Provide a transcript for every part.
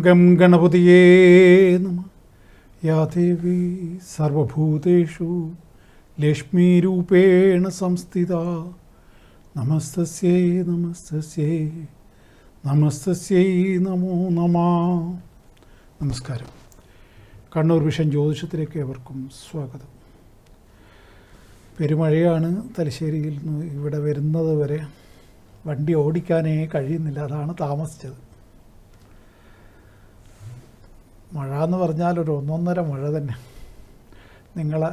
Gum ഗണപതിയേ നമഃ. യാ ദേവി സർവഭൂതേഷു ലക്ഷ്മീരൂപേണ സംസ്ഥിത. നമസ്തസ്യൈ നമസ്തസ്യൈ നമസ്തസ്യൈ നമോ നമഃ. നമസ്കാരം. കണ്ണൂർ വിഷൻ ജ്യോതിഷത്തിലേക്ക് ഏവർക്കും സ്വാഗതം. പെരുമഴയാണ്. തലശ്ശേരിയിൽ നിന്ന് ഇവിടെ വരുന്നത് വരെ വണ്ടി ഓടിക്കാനേ കഴിയുന്നില്ല. അതാണ് താമസിച്ചത്. മഴ എന്ന് പറഞ്ഞാൽ ഒരു ഒന്നൊന്നര മഴ തന്നെ നിങ്ങളെ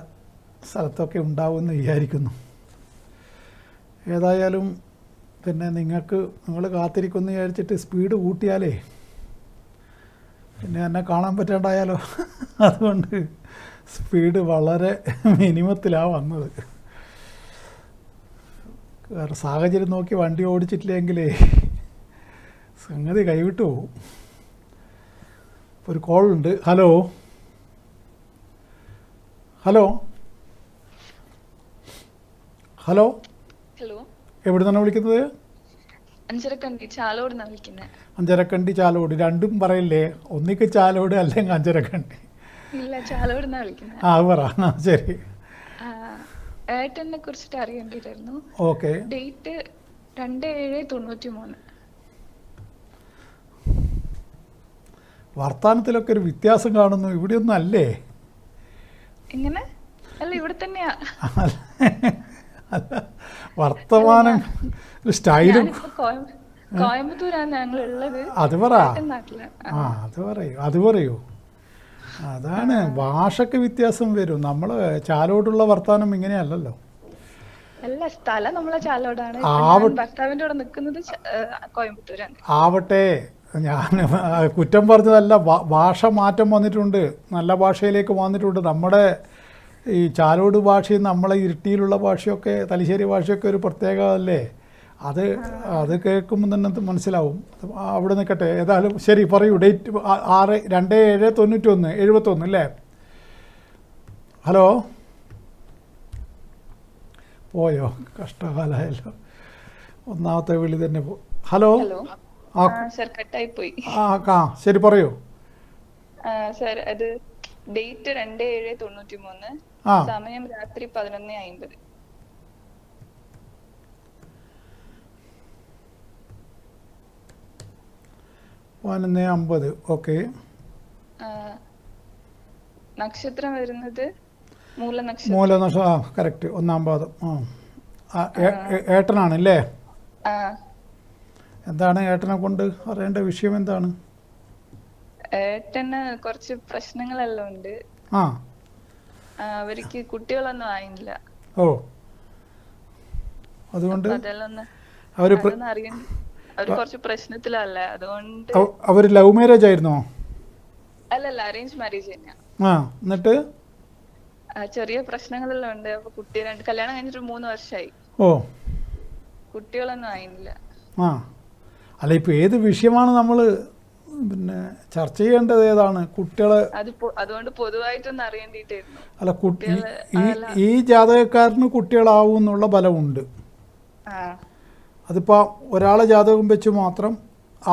സ്ഥലത്തൊക്കെ ഉണ്ടാവുമെന്ന് വിചാരിക്കുന്നു. ഏതായാലും പിന്നെ നിങ്ങൾ കാത്തിരിക്കുമെന്ന് വിചാരിച്ചിട്ട് സ്പീഡ് കൂട്ടിയാലേ പിന്നെ എന്നെ കാണാൻ പറ്റാണ്ടായാലോ. അതുകൊണ്ട് സ്പീഡ് വളരെ മിനിമത്തിലാണ് വന്നത്. വേറെ സാഹചര്യം നോക്കി വണ്ടി ഓടിച്ചിട്ടില്ലെങ്കിലേ സംഗതി കൈവിട്ടു പോകും. ഒരു കോളുണ്ട്. ഹലോ ഹലോ ഹലോ ഹലോ, എവിടെ നിന്നാണ് വിളിക്കുന്നത്? അഞ്ചരക്കണ്ടി ചാലോട് വിളിക്കുന്നത്. അഞ്ചരക്കണ്ടി ചാലോട് രണ്ടും പറയില്ലേ? ഒന്നിക്ക് ചാലോട് അല്ലെങ്കിൽ അഞ്ചരക്കണ്ടി? ഇല്ല, ചാലോട് വിളിക്കുന്നത്. ആ പറ. ശരി. ഏട്ടനെ കുറിച്ചിട്ട് അറിയേണ്ടിട്ടായിരുന്നു. ഓക്കെ. ഡേറ്റ് 2793. വർത്താനത്തിലൊക്കെ ഒരു വ്യത്യാസം കാണുന്നു. ഇവിടെയൊന്നും അല്ലേ? എങ്ങനെ? അല്ല, ഇവിടെ തന്നെയാ. അല്ല, വർത്തമാനം സ്റ്റൈലും. കോയമ്പത്തൂരാണ് ഞങ്ങൾ ഉള്ളത്. അത് പറ. നാട്ടില്. അത് പറയൂ. അതാണ്, ഭാഷയ്ക്ക് വ്യത്യാസം വരും. നമ്മൾ ചാലോടുള്ള വർത്താനം ഇങ്ങനെയല്ലല്ലോ. അല്ല, സ്ഥലം നമ്മളെ ചാലോടാണ്. ഭർത്താവിന്റെ കൂടെ നിൽക്കുന്നത് കോയമ്പത്തൂരാണ്. ആവട്ടെ, ഞാൻ കുറ്റം പറഞ്ഞതല്ല. ഭാഷ മാറ്റം വന്നിട്ടുണ്ട്, നല്ല ഭാഷയിലേക്ക് വന്നിട്ടുണ്ട്. നമ്മുടെ ഈ ചാലോട് ഭാഷയും നമ്മളെ ഇരിട്ടിയിലുള്ള ഭാഷയൊക്കെ, തലശ്ശേരി ഭാഷയൊക്കെ ഒരു പ്രത്യേകമല്ലേ. അത് കേൾക്കുമ്പോൾ തന്നെ മനസ്സിലാവും. അവിടെ നിൽക്കട്ടെ. ഏതായാലും ശരി, പറയൂ. ഡേറ്റ് 6/27/91 അല്ലേ? ഹലോ, പോയോ? കഷ്ടകാലമായല്ലോ. ഒന്നാമത്തെ വിളി തന്നെ ഹലോ. ശരി, പറയൂ. സർ, അത് ഡേറ്റ് 2793, സമയം രാത്രി 11:50. ഓക്കെ. നക്ഷത്രം വരുന്നത് മൂലനക്ഷത്രം. മൂലനക്ഷത്രം, കറക്റ്റ്. 1-ാം പാദം. ഏട്ടനാണല്ലേ? എന്താണ് ഏട്ടനെ കൊണ്ട് അറിയേണ്ട വിഷയം? എന്താണ്? ഏട്ടന് കുറച്ച് പ്രശ്നങ്ങളെല്ലാം ഉണ്ട്. അവർക്ക് കുട്ടികളൊന്നും ആയില്ല. ഓ, അതുകൊണ്ട് അവര് കുറച്ച് പ്രശ്നത്തിലല്ലേ. അതുകൊണ്ട് അവര് ലവ് മാരേജ് ആയിരുന്നോ? അല്ലല്ല, അറേഞ്ച് മാരേജ് തന്നെയാ. എന്നിട്ട് ചെറിയ പ്രശ്നങ്ങളെല്ലാം ഉണ്ട്. അപ്പൊ കല്യാണം കഴിഞ്ഞിട്ട് 3 വർഷമായി. ഓ, കുട്ടികളൊന്നും ആയില്ല. അല്ല, ഇപ്പൊ ഏത് വിഷയമാണ് നമ്മള് പിന്നെ ചർച്ച ചെയ്യേണ്ടത്? ഏതാണ് കുട്ടികളെ? അതുകൊണ്ട് പൊതുവായിട്ടൊന്നും അറിയേണ്ടിട്ടായിരുന്നു. അല്ല, ഈ ജാതകക്കാരന് കുട്ടികളാവും എന്നുള്ള ബലമുണ്ട്. അതിപ്പോൾ ഒരാളെ ജാതകം വെച്ച് മാത്രം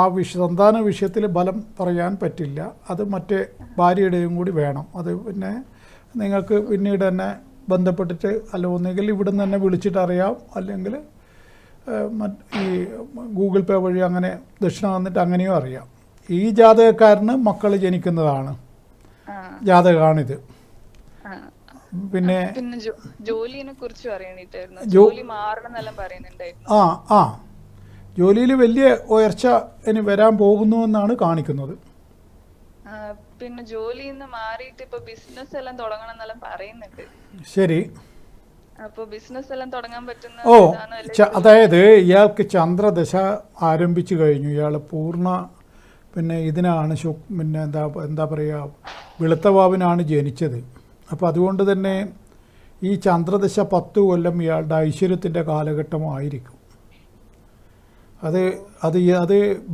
ആ സന്താന വിഷയത്തിൽ ബലം പറയാൻ പറ്റില്ല. അത് മറ്റേ ഭാര്യയുടെയും കൂടി വേണം. അത് പിന്നെ നിങ്ങൾക്ക് പിന്നീട് തന്നെ ബന്ധപ്പെട്ടിട്ട്, അല്ല ഒന്നുകിൽ ഇവിടെ നിന്ന് തന്നെ വിളിച്ചിട്ട് അറിയാം, അല്ലെങ്കിൽ ഈ ഗൂഗിൾ പേ വഴി അങ്ങനെ ദക്ഷിണ വന്നിട്ട് അങ്ങനെയോ അറിയാം. ഈ ജാതകക്കാരന് മക്കൾ ജനിക്കുന്നതാണ് ജാതകമാണിത്. പിന്നെ ജോലിനെ കുറിച്ച് അറിയണിട്ടായിരുന്നു. ജോലി മാറണമെന്നെല്ലാം പറയുന്നുണ്ടായിരുന്നു. ജോലിയിൽ വലിയ ഉയർച്ച ഇനി വരാൻ പോകുന്നുവെന്നാണ് കാണിക്കുന്നത്. പിന്നെ ജോലിയിൽ നിന്ന് മാറിയിട്ട് ഇപ്പൊ ബിസിനസ് എല്ലാം തുടങ്ങണം എന്നെല്ലാം പറയുന്നുണ്ട്. ശരി. അപ്പൊ ബിസിനസ് എല്ലാം തുടങ്ങാൻ പറ്റുന്ന. അതായത് ഇയാൾക്ക് ചന്ദ്രദശ ആരംഭിച്ചു കഴിഞ്ഞു. ഇയാൾ പൂർണ്ണ പിന്നെ ഇതിനാണ് പിന്നെ എന്താ പറയുക, വെളുത്തവാവിനാണ് ജനിച്ചത്. അപ്പോൾ അതുകൊണ്ട് തന്നെ ഈ ചന്ദ്രദശ 10 കൊല്ലം ഇയാളുടെ ഐശ്വര്യത്തിൻ്റെ കാലഘട്ടമായിരിക്കും. അത്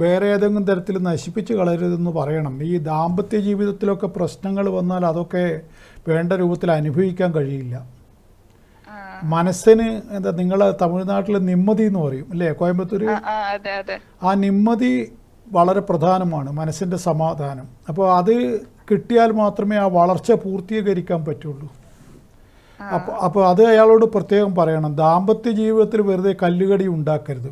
വേറെ ഏതെങ്കിലും തരത്തിൽ നശിപ്പിച്ച് കളയരുതെന്ന് പറയണം. ഈ ദാമ്പത്യ ജീവിതത്തിലൊക്കെ പ്രശ്നങ്ങൾ വന്നാൽ അതൊക്കെ വേണ്ട രൂപത്തിൽ അനുഭവിക്കാൻ കഴിയില്ല. മനസ്സിന് നിങ്ങളെ തമിഴ്നാട്ടിൽ നിമ്മതി എന്ന് പറയും അല്ലേ? കോയമ്പത്തൂർ. ആ നിമ്മതി വളരെ പ്രധാനമാണ്, മനസ്സിൻ്റെ സമാധാനം. അപ്പോൾ അത് കിട്ടിയാൽ മാത്രമേ ആ വളർച്ച പൂർത്തീകരിക്കാൻ പറ്റുള്ളൂ. അപ്പോൾ അത് അയാളോട് പ്രത്യേകം പറയണം. ദാമ്പത്യ ജീവിതത്തിൽ വെറുതെ കല്ലുകടി ഉണ്ടാക്കരുത്.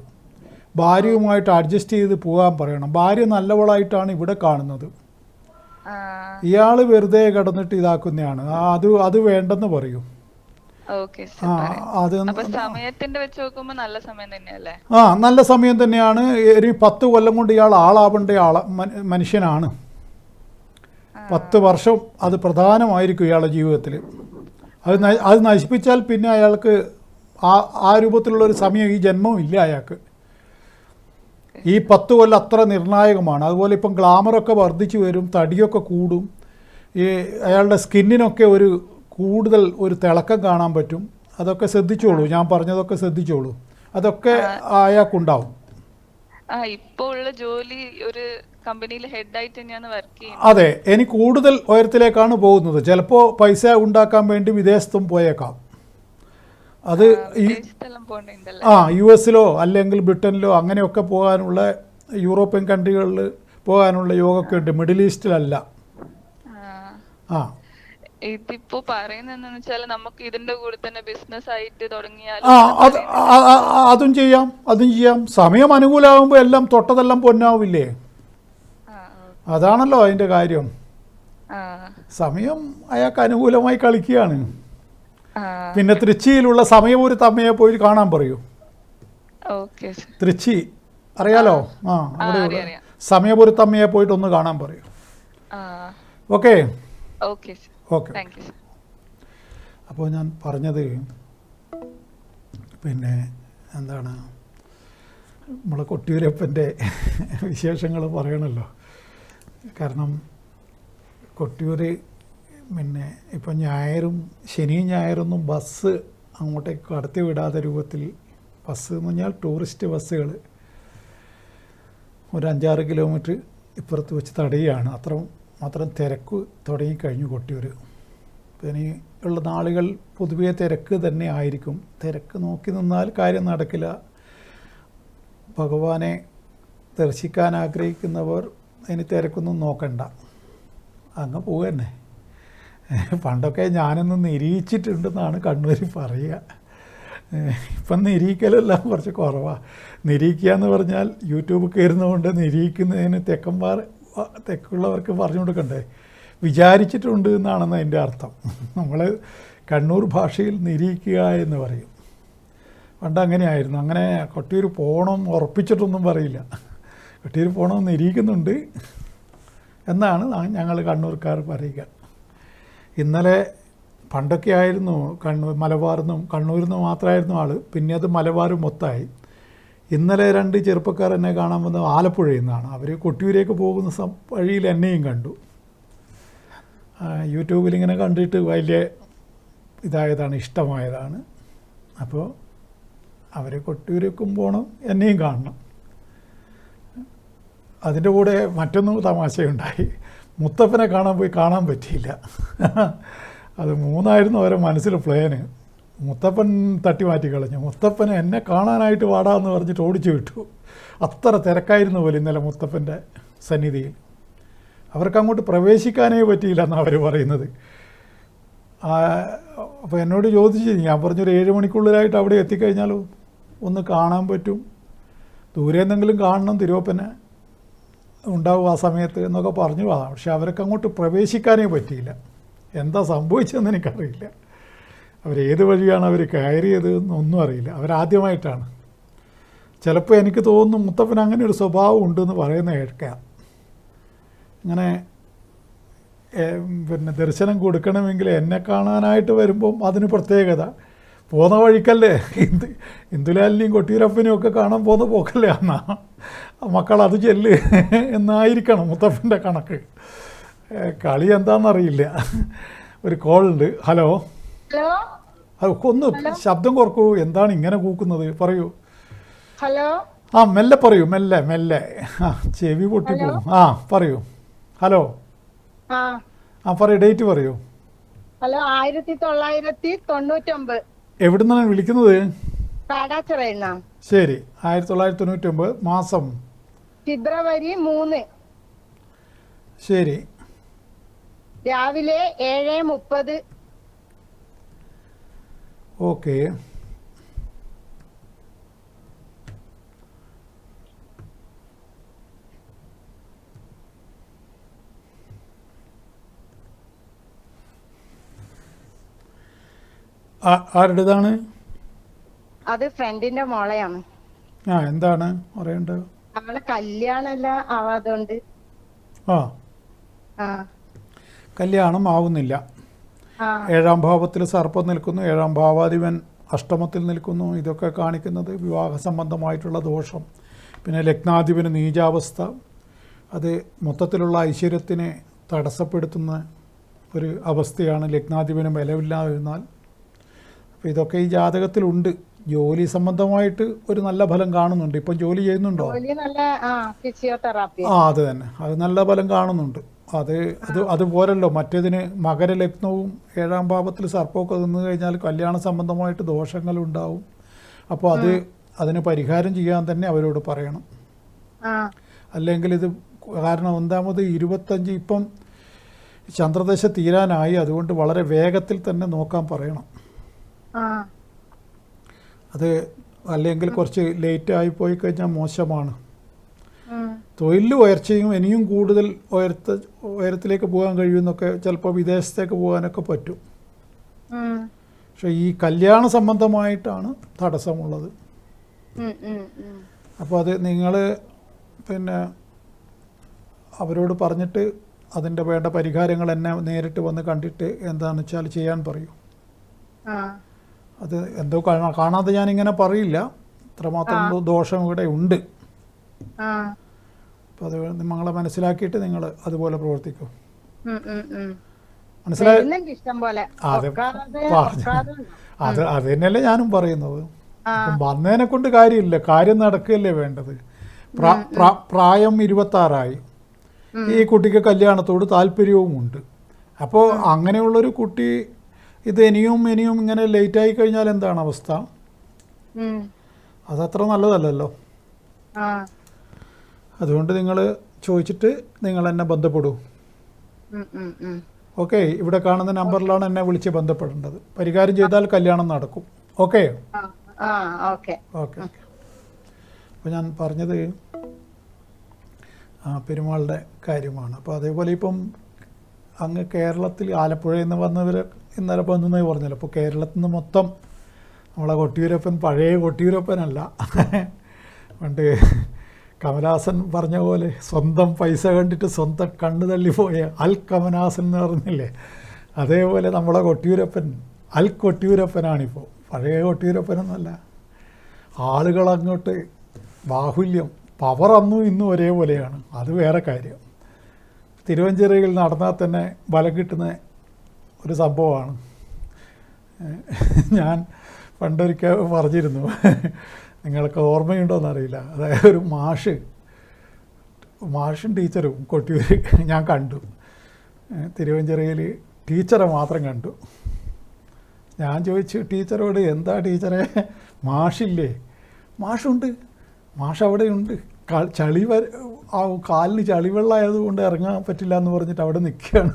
ഭാര്യയുമായിട്ട് അഡ്ജസ്റ്റ് ചെയ്ത് പോകാൻ പറയണം. ഭാര്യ നല്ലവളായിട്ടാണ് ഇവിടെ കാണുന്നത്, ഇയാൾ വെറുതെ കിടന്നിട്ട് ഇതാക്കുന്നതാണ്. അത് വേണ്ടെന്ന് പറയൂ. സമയത്തിന്റെ വെച്ച് നോക്കുമ്പോ നല്ല സമയം തന്നെയല്ലേ? നല്ല സമയം തന്നെയാണ്. ഒരു 10 കൊല്ലം കൊണ്ട് ഇയാൾ ആളാവേണ്ട മനുഷ്യനാണ്. 10 വർഷം അത് പ്രധാനമായിരിക്കും ഇയാളുടെ ജീവിതത്തിൽ. അത് നശിപ്പിച്ചാൽ പിന്നെ അയാൾക്ക് ആ രൂപത്തിലുള്ളൊരു സമയം ഈ ജന്മവും ഇല്ല അയാൾക്ക്. ഈ 10 കൊല്ലം അത്ര നിർണായകമാണ്. അതുപോലെ ഇപ്പം ഗ്ലാമറൊക്കെ വർദ്ധിച്ചു വരും, തടിയൊക്കെ കൂടും, ഈ അയാളുടെ സ്കിന്നിനൊക്കെ കൂടുതൽ ഒരു തിളക്കം കാണാൻ പറ്റും. അതൊക്കെ ശ്രദ്ധിച്ചോളൂ, ഞാൻ പറഞ്ഞതൊക്കെ ശ്രദ്ധിച്ചോളൂ. അതൊക്കെ അയാൾക്കുണ്ടാവും. ഇപ്പോൾ ഉള്ള ജോലി ഒരു കമ്പനിയിൽ ഹെഡായിട്ട് തന്നെയാണ് വർക്ക് ചെയ്യുന്നത്. അതെ, ഇനി കൂടുതൽ ഉയരത്തിലേക്കാണ് പോകുന്നത്. ചിലപ്പോൾ പൈസ ഉണ്ടാക്കാൻ വേണ്ടി വിദേശത്തും പോയേക്കാം. അത് US-ലോ അല്ലെങ്കിൽ ബ്രിട്ടനിലോ അങ്ങനെയൊക്കെ പോകാനുള്ള, യൂറോപ്യൻ കൺട്രികളിൽ പോകാനുള്ള യോഗമൊക്കെ ഉണ്ട്, മിഡിൽ ഈസ്റ്റിലല്ല. ഇതിപ്പോ പറയുന്നതെന്ന് വെച്ചാൽ നമുക്ക് ഇതിന്റെ കൂടെ തന്നെ ബിസിനസ് ആയിട്ട് തുടങ്ങിയാൽ അതും ചെയ്യാം. സമയം അനുകൂലമാകുമ്പോൾ എല്ലാം തൊട്ടതെല്ലാം പൊന്നാവില്ലേ? അതാണല്ലോ അതിന്റെ കാര്യം. സമയം അയാൾക്ക് അനുകൂലമായി കളിക്കുകയാണ്. പിന്നെ തൃച്ചിയിലുള്ള സമയപുരത്തമ്മയെ പോയി കാണാൻ പറയൂ. തൃച്ചി അറിയാലോ? അവിടെ സമയപുരത്തമ്മയെ പോയിട്ട് ഒന്ന് കാണാൻ പറയൂ. ഓക്കെ. അപ്പോൾ ഞാൻ പറഞ്ഞത് പിന്നെ എന്താണ്, നമ്മളെ കൊട്ടിയൂരപ്പൻ്റെ വിശേഷങ്ങൾ പറയണമല്ലോ. കാരണം കൊട്ടിയൂർ പിന്നെ ഇപ്പം ശനിയും ഞായറൊന്നും ബസ് അങ്ങോട്ടേക്ക് കടത്തി വിടാത്ത രൂപത്തിൽ, ബസ് എന്ന് പറഞ്ഞാൽ ടൂറിസ്റ്റ് ബസ്സുകൾ ഒരു 5-6 കിലോമീറ്റർ ഇപ്പുറത്ത് വെച്ച് തടയുകയാണ്. മാത്രം തിരക്ക് തുടങ്ങിക്കഴിഞ്ഞു കൊട്ടിയൂർ. ഇനി ഉള്ള നാളുകൾ പൊതുവേ തിരക്ക് തന്നെ ആയിരിക്കും. തിരക്ക് നോക്കി നിന്നാൽ കാര്യം നടക്കില്ല. ഭഗവാനെ ദർശിക്കാൻ ആഗ്രഹിക്കുന്നവർ ഇനി തിരക്കൊന്നും നോക്കണ്ട, അങ്ങ് പോവുക തന്നെ. പണ്ടൊക്കെ ഞാനൊന്ന് നിരീക്ഷിച്ചിട്ടുണ്ടെന്നാണ് കണ്ണൂർ പറയുക. ഇപ്പം നിരീക്കലെല്ലാം കുറച്ച് കുറവാണ്. നിരീക്കുക എന്ന് പറഞ്ഞാൽ യൂട്യൂബ് കയറുന്നതുകൊണ്ട് നിരീക്കുന്നതിന് തെക്കുള്ളവർക്ക് പറഞ്ഞു കൊടുക്കണ്ടേ? വിചാരിച്ചിട്ടുണ്ട് എന്നാണെന്ന് അതിൻ്റെ അർത്ഥം. നമ്മൾ കണ്ണൂർ ഭാഷയിൽ നിരീക്കുക എന്ന് പറയും. പണ്ട് അങ്ങനെയായിരുന്നു. അങ്ങനെ കൊട്ടിയൂർ പോകണം ഉറപ്പിച്ചിട്ടൊന്നും പറയില്ല. കൊട്ടിയൂർ പോകണമെന്ന് നിരീക്കുന്നുണ്ട് എന്നാണ് ഞങ്ങൾ കണ്ണൂർക്കാർ പറയുക. ഇന്നലെ പണ്ടൊക്കെ ആയിരുന്നു മലബാറിന്നും കണ്ണൂരിൽ നിന്ന് മാത്രമായിരുന്നു ആൾ, പിന്നെ അത് മലബാർ മൊത്തമായി. ഇന്നലെ 2 ചെറുപ്പക്കാർ എന്നെ കാണാൻ വന്നത് ആലപ്പുഴയിൽ നിന്നാണ്. അവർ കൊട്ടിയൂരേക്ക് പോകുന്ന വഴിയിൽ എന്നെയും കണ്ടു. യൂട്യൂബിലിങ്ങനെ കണ്ടിട്ട് വലിയ ഇതായതാണ്, ഇഷ്ടമായതാണ്. അപ്പോൾ അവർ കൊട്ടിയൂരേക്കും പോകണം, എന്നെയും കാണണം. അതിൻ്റെ കൂടെ മറ്റൊന്നും തമാശയുണ്ടായി. മുത്തപ്പനെ കാണാൻ പറ്റിയില്ല. അത് 3 അവരെ മനസ്സിൽ പ്ലാന്. മുത്തപ്പൻ തട്ടി മാറ്റി കളഞ്ഞു. മുത്തപ്പനെ എന്നെ കാണാനായിട്ട് വാടാന്ന് പറഞ്ഞിട്ട് ഓടിച്ചു വിട്ടു. അത്ര തിരക്കായിരുന്നു പോലെ ഇന്നലെ മുത്തപ്പൻ്റെ സന്നിധിയിൽ. അവർക്ക് അങ്ങോട്ട് പ്രവേശിക്കാനേ പറ്റിയില്ല എന്നാണ് അവർ പറയുന്നത്. അപ്പോൾ എന്നോട് ചോദിച്ചു, ഞാൻ പറഞ്ഞൊരു 7 മണിക്കുള്ളിലായിട്ട് അവിടെ എത്തിക്കഴിഞ്ഞാലോ ഒന്ന് കാണാൻ പറ്റും, ദൂരെ എന്തെങ്കിലും കാണണം, തിരുവപ്പനെ ഉണ്ടാവും ആ സമയത്ത് എന്നൊക്കെ പറഞ്ഞു. പക്ഷെ അവർക്ക് അങ്ങോട്ട് പ്രവേശിക്കാനേ പറ്റിയില്ല. എന്താ സംഭവിച്ചതെന്ന് എനിക്കറിയില്ല. അവരേത് വഴിയാണ് അവർ കയറിയത് എന്നൊന്നും അറിയില്ല. അവരാദ്യമായിട്ടാണ്. ചിലപ്പോൾ എനിക്ക് തോന്നുന്നു മുത്തപ്പൻ അങ്ങനെ ഒരു സ്വഭാവം ഉണ്ടെന്ന് പറയുന്നത് കേൾക്കാം. ഇങ്ങനെ പിന്നെ ദർശനം കൊടുക്കണമെങ്കിൽ എന്നെ കാണാനായിട്ട് വരുമ്പം അതിന് പ്രത്യേകത. പോകുന്ന വഴിക്കല്ലേ ഇന്ദുലാലിനെയും കൊട്ടിയൂരപ്പനെയും ഒക്കെ കാണാൻ പോകുന്ന പോക്കല്ലേ എന്നാ മക്കൾ അത് ചെല്ല് എന്നായിരിക്കണം മുത്തപ്പൻ്റെ കണക്ക്. കളി എന്താണെന്നറിയില്ല. ഒരു കോളുണ്ട്. ഹലോ, ഒന്ന് ശബ്ദം കുറക്കൂ. എന്താണ് ഇങ്ങനെ കൂക്കുന്നത്? പറയൂ. ഹലോ. മെല്ലെ പറയൂ, മെല്ലെ. ചെവി പൊട്ടിപ്പോകും. പറയൂ. ഹലോ. പറയൂ, ഡേറ്റ് പറയൂ. ഹലോ. 1999. എവിടുന്നാണ് വിളിക്കുന്നത്? കാടാച്ചിറ. ശരി, 1999 മാസം ഫെബ്രുവരി 3 ശരി. രാവിലെ 7:30. ഓക്കെ. ആരുടേതാണ്? അത് ഫ്രണ്ടിന്റെ മോളെയാണ്. എന്താണ് പറയേണ്ടത്? അവളെ കല്യാണമല്ല ആവാതുകൊണ്ട്. ആ, ആ കല്യാണം ആവുന്നില്ല. ആ 7ാം ഭാവത്തിൽ സർപ്പം നിൽക്കുന്നു, 7ാം ഭാവാധിപൻ അഷ്ടമത്തിൽ നിൽക്കുന്നു. ഇതൊക്കെ കാണിക്കുന്നത് വിവാഹ സംബന്ധമായിട്ടുള്ള ദോഷം. പിന്നെ ലഗ്നാധിപന് നീചാവസ്ഥ, അത് മൊത്തത്തിലുള്ള ഐശ്വര്യത്തിനെ തടസ്സപ്പെടുത്തുന്ന ഒരു അവസ്ഥയാണ്. ലഗ്നാധിപന് ബലമില്ലാതിരുന്നാൽ അപ്പോൾ ഇതൊക്കെ ഈ ജാതകത്തിലുണ്ട്. ജോലി സംബന്ധമായിട്ട് ഒരു നല്ല ഫലം കാണുന്നുണ്ട്. ഇപ്പം ജോലി ചെയ്യുന്നുണ്ടോ? ജോലി നല്ല ഫിസിയോതെറാപ്പി. അത് തന്നെ, അത് നല്ല ഫലം കാണുന്നുണ്ട്. അതുപോലല്ലോ മറ്റേതിന് മകരലഗ്നവും 7ാം ഭാവത്തിൽ സർപ്പമൊക്കെ നിന്ന് കഴിഞ്ഞാൽ കല്യാണ സംബന്ധമായിട്ട് ദോഷങ്ങളുണ്ടാവും. അപ്പോൾ അതിന് പരിഹാരം ചെയ്യാൻ തന്നെ അവരോട് പറയണം. അല്ലെങ്കിൽ ഇത് കാരണം ഒന്നാമത് 25 ഇപ്പം ചന്ദ്രദശ തീരാനായി, അതുകൊണ്ട് വളരെ വേഗത്തിൽ തന്നെ നോക്കാൻ പറയണം. അത് അല്ലെങ്കിൽ കുറച്ച് ലേറ്റ് ആയി പോയി കഴിഞ്ഞാൽ മോശമാണ്. തൊഴിൽ ഉയർച്ചയും ഇനിയും കൂടുതൽ ഉയരത്തിലേക്ക് പോകാൻ കഴിയുമെന്നൊക്കെ, ചിലപ്പോൾ വിദേശത്തേക്ക് പോകാനൊക്കെ പറ്റും. പക്ഷെ ഈ കല്യാണ സംബന്ധമായിട്ടാണ് തടസ്സമുള്ളത്. അപ്പോൾ അത് നിങ്ങൾ പിന്നെ അവരോട് പറഞ്ഞിട്ട് അതിൻ്റെ വേണ്ട പരിഹാരങ്ങൾ എന്നെ നേരിട്ട് വന്ന് കണ്ടിട്ട് എന്താണെന്ന് വെച്ചാൽ ചെയ്യാൻ പറയൂ. അത് എന്തോ കാണാതെ ഞാനിങ്ങനെ പറയില്ല, ഇത്രമാത്രം ദോഷം ഇവിടെ ഉണ്ട്. അപ്പോൾ അത് നിങ്ങളെ മനസ്സിലാക്കിയിട്ട് നിങ്ങൾ അതുപോലെ പ്രവർത്തിക്കും. മനസ്സിലായി? അത് തന്നെയല്ലേ ഞാനും പറയുന്നത്. വന്നതിനെ കൊണ്ട് കാര്യമില്ല, കാര്യം നടക്കുകയല്ലേ വേണ്ടത്. പ്രായം 26ആയി, ഈ കുട്ടിക്ക് കല്യാണത്തോട് താല്പര്യവുമുണ്ട്. അപ്പോൾ അങ്ങനെയുള്ളൊരു കുട്ടി ഇത് ഇനിയും ഇങ്ങനെ ലേറ്റായി കഴിഞ്ഞാൽ എന്താണ് അവസ്ഥ? അതത്ര നല്ലതല്ലല്ലോ. അതുകൊണ്ട് നിങ്ങൾ ചോദിച്ചിട്ട് നിങ്ങൾ എന്നെ ബന്ധപ്പെടൂ. ഓക്കെ, ഇവിടെ കാണുന്ന നമ്പറിലാണ് എന്നെ വിളിച്ച് ബന്ധപ്പെടേണ്ടത്. പരിഹാരം ചെയ്താൽ കല്യാണം നടക്കും. Okay okay okay. അപ്പോൾ ഞാൻ പറഞ്ഞത് പെരുമാളുടെ കാര്യമാണ്. അപ്പോൾ അതേപോലെ ഇപ്പം അങ്ങ് കേരളത്തിൽ ആലപ്പുഴയിൽ നിന്ന് വന്നവർ ഇന്നലെ വന്നെന്ന് പറഞ്ഞല്ലോ. അപ്പോൾ കേരളത്തിൽ നിന്ന് മൊത്തം നമ്മളെ കൊട്ടിയൂരപ്പൻ പഴയ കൊട്ടിയൂരപ്പനല്ല. പണ്ട് കമലഹാസൻ പറഞ്ഞ പോലെ സ്വന്തം പൈസ കണ്ടിട്ട് സ്വന്തം കണ്ണു തള്ളിപ്പോയ അൽ കമലഹാസൻ എന്ന് പറഞ്ഞില്ലേ, അതേപോലെ നമ്മളെ കൊട്ടിയൂരപ്പൻ അൽ കൊട്ടിയൂരപ്പനാണിപ്പോൾ. പഴയ കൊട്ടിയൂരപ്പനൊന്നുമല്ല. ആളുകളങ്ങോട്ട് ബാഹുല്യം, പവർ അന്നും ഇന്നും ഒരേപോലെയാണ്. അത് വേറെ കാര്യം. തിരുവഞ്ചിറയിൽ നടന്നാൽ തന്നെ ബലം കിട്ടുന്ന ഒരു സംഭവമാണ്. ഞാൻ പണ്ടൊരിക്കൽ പറഞ്ഞിരുന്നു, നിങ്ങൾക്ക് ഓർമ്മയുണ്ടോയെന്നറിയില്ല. അതായത് ഒരു മാഷും ടീച്ചറും കൊട്ടിയൂർ ഞാൻ കണ്ടു. തിരുവഞ്ചിറയിൽ ടീച്ചറെ മാത്രം കണ്ടു. ഞാൻ ചോദിച്ചു ടീച്ചറോട്, എന്താ ടീച്ചറെ മാഷില്ലേ? മാഷുണ്ട്, മാഷ് അവിടെയുണ്ട്. കാലിന് ചളിവെള്ളമായതുകൊണ്ട് ഇറങ്ങാൻ പറ്റില്ല എന്ന് പറഞ്ഞിട്ട് അവിടെ നിൽക്കുകയാണ്.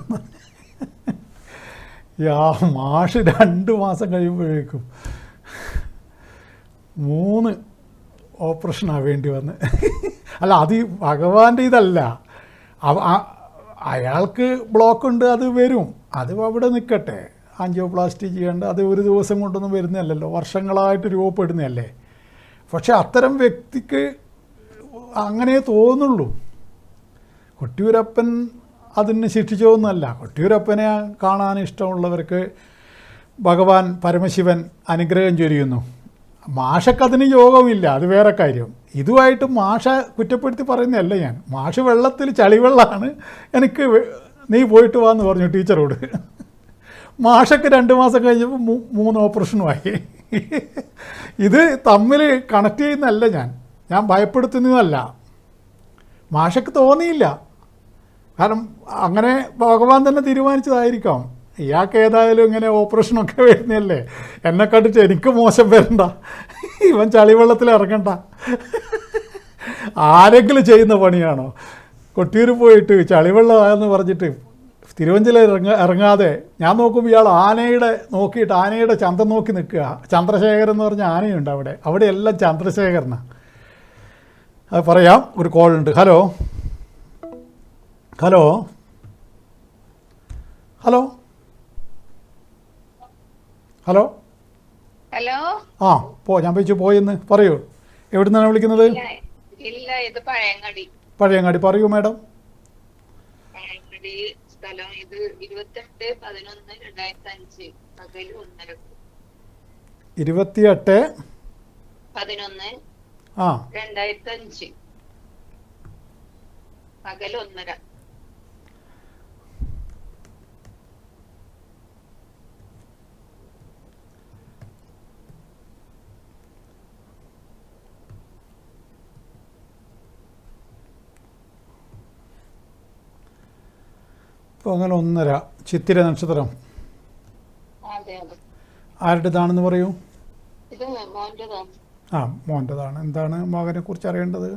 മാഷ് 2 മാസം കഴിയുമ്പോഴേക്കും 3 ഓപ്പറേഷനാണ് വേണ്ടി വന്ന്. അല്ല, അത് ഭഗവാന്റെ ഇതല്ല, അയാൾക്ക് ബ്ലോക്കുണ്ട്, അത് വരും, അത് അവിടെ നിൽക്കട്ടെ. ആൻജിയോപ്ലാസ്റ്റി ചെയ്യേണ്ട അത് ഒരു ദിവസം കൊണ്ടൊന്നും വരുന്നതല്ലല്ലോ, വർഷങ്ങളായിട്ട് രൂപപ്പെടുന്നതല്ലേ. പക്ഷെ അത്തരം വ്യക്തിക്ക് അങ്ങനെ തോന്നുള്ളൂ. കൊട്ടിയൂരപ്പൻ അതിന് ശിക്ഷിച്ചോന്നല്ല. കൊട്ടിയൂരപ്പനെ കാണാൻ ഇഷ്ടമുള്ളവർക്ക് ഭഗവാൻ പരമശിവൻ അനുഗ്രഹം ചൊരിയുന്നു. മാഷക്കതിന് യോഗമില്ല, അത് വേറെ കാര്യം. ഇതുമായിട്ട് മാഷ കുറ്റപ്പെടുത്തി പറയുന്നതല്ല ഞാൻ. മാഷ് വെള്ളത്തിൽ ചളിവെള്ളമാണ്, എനിക്ക് നീ പോയിട്ട് വാന്ന് പറഞ്ഞു ടീച്ചറോട്. മാഷക്ക് 2 മാസം കഴിഞ്ഞപ്പോൾ 3 ഓപ്പറേഷനുമായി. ഇത് തമ്മിൽ കണക്ട് ചെയ്യുന്നതല്ല ഞാൻ ഭയപ്പെടുത്തുന്നതല്ല. മാഷക്ക് തോന്നിയില്ല, കാരണം അങ്ങനെ ഭഗവാൻ തന്നെ തീരുമാനിച്ചതായിരിക്കാം. ഇയാൾക്ക് ഏതായാലും ഇങ്ങനെ ഓപ്പറേഷനൊക്കെ വരുന്നതല്ലേ, എന്നെ കണ്ടിട്ട് എനിക്ക് മോശം വരണ്ട, ഇവൻ ചളിവെള്ളത്തിൽ ഇറങ്ങണ്ട. ആരെങ്കിലും ചെയ്യുന്ന പണിയാണോ? കൊട്ടിയൂർ പോയിട്ട് ചളിവെള്ളമായെന്ന് പറഞ്ഞിട്ട് തിരുവഞ്ചല ഇറങ്ങാതെ ഞാൻ നോക്കുമ്പോൾ ഇയാൾ നോക്കിയിട്ട് ആനയുടെ ചന്തം നോക്കി നിൽക്കുക. ചന്ദ്രശേഖരൻ എന്ന് പറഞ്ഞ ആനയുണ്ട് അവിടെ എല്ലാം ചന്ദ്രശേഖരനാണ്. അത് പറയാം. ഒരു കോളുണ്ട്. Hello hello hello hello hello. ആ ഞാൻ പോയെന്ന് പറയൂ. എവിടെ നിന്നാണ് വിളിക്കുന്നത്? ഇല്ല, ഇത് പഴയങ്ങാടി. പഴയങ്ങാടി. പറയൂ മാഡം. പഴയങ്ങാടി സ്ഥലം. ഇത് 28/11/2005 പകല് 1:30. 28/11 2005 പകല് 1:30. ഇപ്പോൾ അങ്ങനെ 1:30 ചിത്തിര നക്ഷത്രം. അതെ അതെ. ആരുടേതാണെന്ന് പറയൂ. ഇത് മോന്റെതാണ്. മോൻ്റെതാണ്. എന്താണ് മകനെ കുറിച്ച് അറിയേണ്ടത്?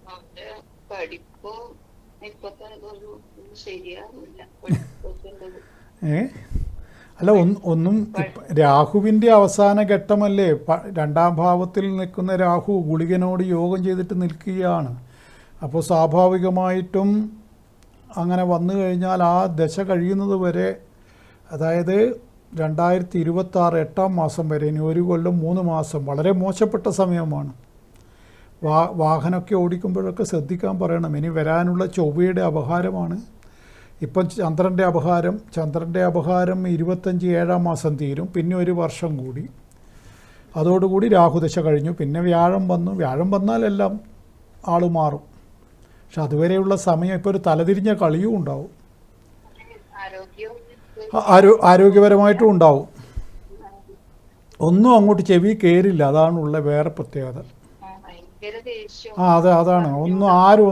മോന്റെ പഠിപ്പോ ഇപ്പത്തെ ശരിയാവില്ല. അല്ല ഒന്നും രാഹുവിൻ്റെ അവസാന ഘട്ടമല്ലേ? 2ാം ഭാവത്തിൽ നിൽക്കുന്ന രാഹു ഗുളികനോട് യോഗം ചെയ്തിട്ട് നിൽക്കുകയാണ്. അപ്പോൾ സ്വാഭാവികമായിട്ടും അങ്ങനെ വന്നു കഴിഞ്ഞാൽ ആ ദശ കഴിയുന്നത് വരെ, അതായത് 2026 8ാം മാസം വരെ, ഇനി 1 കൊല്ലം 3 മാസം വളരെ മോശപ്പെട്ട സമയമാണ്. വാഹനമൊക്കെ ഓടിക്കുമ്പോഴൊക്കെ ശ്രദ്ധിക്കാൻ പറയണം. ഇനി വരാനുള്ള ചൊവ്വയുടെ അപഹാരമാണ്. ഇപ്പം ചന്ദ്രൻ്റെ അപഹാരം 25 7ാം മാസം തീരും. പിന്നെ 1 വർഷം കൂടി, അതോടുകൂടി രാഹുദശ കഴിഞ്ഞു. പിന്നെ വ്യാഴം വന്നാലെല്ലാം ആൾ മാറും. പക്ഷെ അതുവരെയുള്ള സമയം ഇപ്പോൾ ഒരു തലതിരിഞ്ഞ കളിയും ഉണ്ടാവും. ആരോഗ്യപരമായിട്ടും ഉണ്ടാവും. ഒന്നും അങ്ങോട്ട് ചെവി കയറില്ല. അതാണുള്ള വേറെ പ്രത്യേകത. അതാണ്. ആരും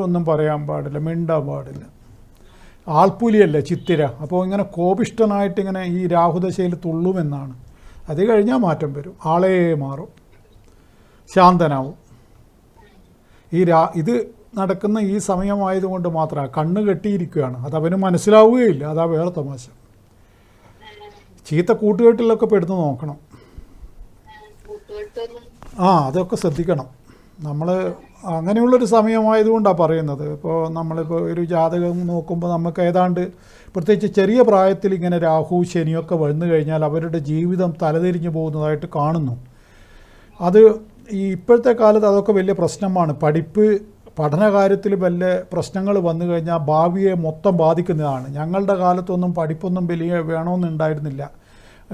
ഒന്നും പറയാൻ പാടില്ല, മിണ്ടാൻ പാടില്ല. ആൾപ്പുലിയല്ല ചിത്തിര. അപ്പോൾ ഇങ്ങനെ കോപിഷ്ടനായിട്ട് ഇങ്ങനെ ഈ രാഹുദശയിൽ തുള്ളുമെന്നാണ്. അത് കഴിഞ്ഞാൽ മാറ്റം വരും. ആളേ മാറും, ശാന്തനാവും. ഇത് നടക്കുന്ന ഈ സമയമായതുകൊണ്ട് മാത്രമാണ് കണ്ണ് കെട്ടിയിരിക്കുകയാണ്. അതവന് മനസ്സിലാവുകയില്ല. അതാ വേറെ തമാശ. ചീത്ത കൂട്ടുകെട്ടിലൊക്കെ പെടുന്നു നോക്കണം. അതൊക്കെ ശ്രദ്ധിക്കണം. നമ്മൾ അങ്ങനെയുള്ളൊരു സമയമായതുകൊണ്ടാണ് പറയുന്നത്. ഇപ്പോൾ നമ്മളിപ്പോൾ ഒരു ജാതകം നോക്കുമ്പോൾ നമുക്ക് ഏതാണ്ട്, പ്രത്യേകിച്ച് ചെറിയ പ്രായത്തിൽ ഇങ്ങനെ രാഹു ശനിയൊക്കെ വന്നു കഴിഞ്ഞാൽ അവരുടെ ജീവിതം തലതിരിഞ്ഞു പോകുന്നതായിട്ട് കാണുന്നു. അത് ഇപ്പോഴത്തെ കാലത്ത് അതൊക്കെ വലിയ പ്രശ്നമാണ്. പഠനകാര്യത്തിൽ വല്ല പ്രശ്നങ്ങൾ വന്നു കഴിഞ്ഞാൽ ഭാവിയെ മൊത്തം ബാധിക്കുന്നതാണ്. ഞങ്ങളുടെ കാലത്തൊന്നും പഠിപ്പൊന്നും വലിയ വേണമെന്നുണ്ടായിരുന്നില്ല.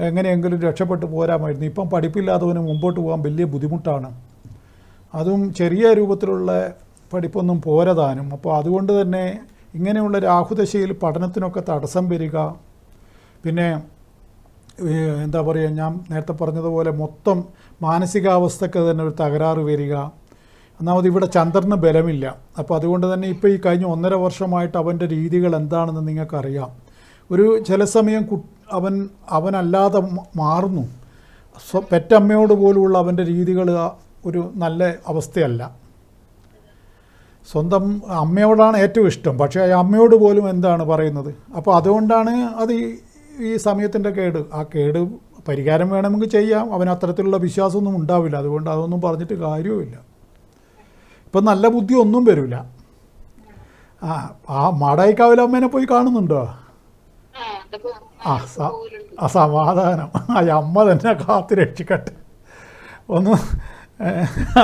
എങ്ങനെയെങ്കിലും രക്ഷപ്പെട്ടു പോരാമായിരുന്നു. ഇപ്പം പഠിപ്പില്ലാത്തവന് മുമ്പോട്ട് പോകാൻ വലിയ ബുദ്ധിമുട്ടാണ്. അതും ചെറിയ രൂപത്തിലുള്ള പഠിപ്പൊന്നും പോരതാനും. അപ്പോൾ അതുകൊണ്ട് തന്നെ ഇങ്ങനെയുള്ള രാഹുദശയിൽ പഠനത്തിനൊക്കെ തടസ്സം വരിക, പിന്നെ എന്താ പറയുക, ഞാൻ നേരത്തെ പറഞ്ഞതുപോലെ മൊത്തം മാനസികാവസ്ഥയ്ക്ക് തന്നെ ഒരു തകരാറ് വരിക. ഒന്നാമത് ഇവിടെ ചന്ദ്രന് ബലമില്ല. അപ്പോൾ അതുകൊണ്ട് തന്നെ ഇപ്പോൾ ഈ കഴിഞ്ഞ 1.5 വർഷമായിട്ട് അവൻ്റെ രീതികൾ എന്താണെന്ന് നിങ്ങൾക്കറിയാം. ചില സമയം അവനല്ലാതെ മാറുന്നു. പെറ്റമ്മയോട് പോലുമുള്ള അവൻ്റെ രീതികൾ ഒരു നല്ല അവസ്ഥയല്ല. സ്വന്തം അമ്മയോടാണ് ഏറ്റവും ഇഷ്ടം, പക്ഷേ അമ്മയോട് പോലും എന്താണ് പറയുന്നത്. അപ്പോൾ അതുകൊണ്ടാണ് അത് ഈ സമയത്തിൻ്റെ കേട്. ആ കേട് പരിഹാരം വേണമെങ്കിൽ ചെയ്യാം. അവന് അത്തരത്തിലുള്ള വിശ്വാസമൊന്നും ഉണ്ടാവില്ല. അതുകൊണ്ട് അതൊന്നും പറഞ്ഞിട്ട് കാര്യവുമില്ല. ഇപ്പം നല്ല ബുദ്ധി ഒന്നും വരില്ല. ആ മാടായിക്കാവിലെ അമ്മേനെ പോയി കാണുന്നുണ്ടോ? സമാധാനം. ആ അമ്മ തന്നെ കാത്തു രക്ഷിക്കട്ടെ. ഒന്ന്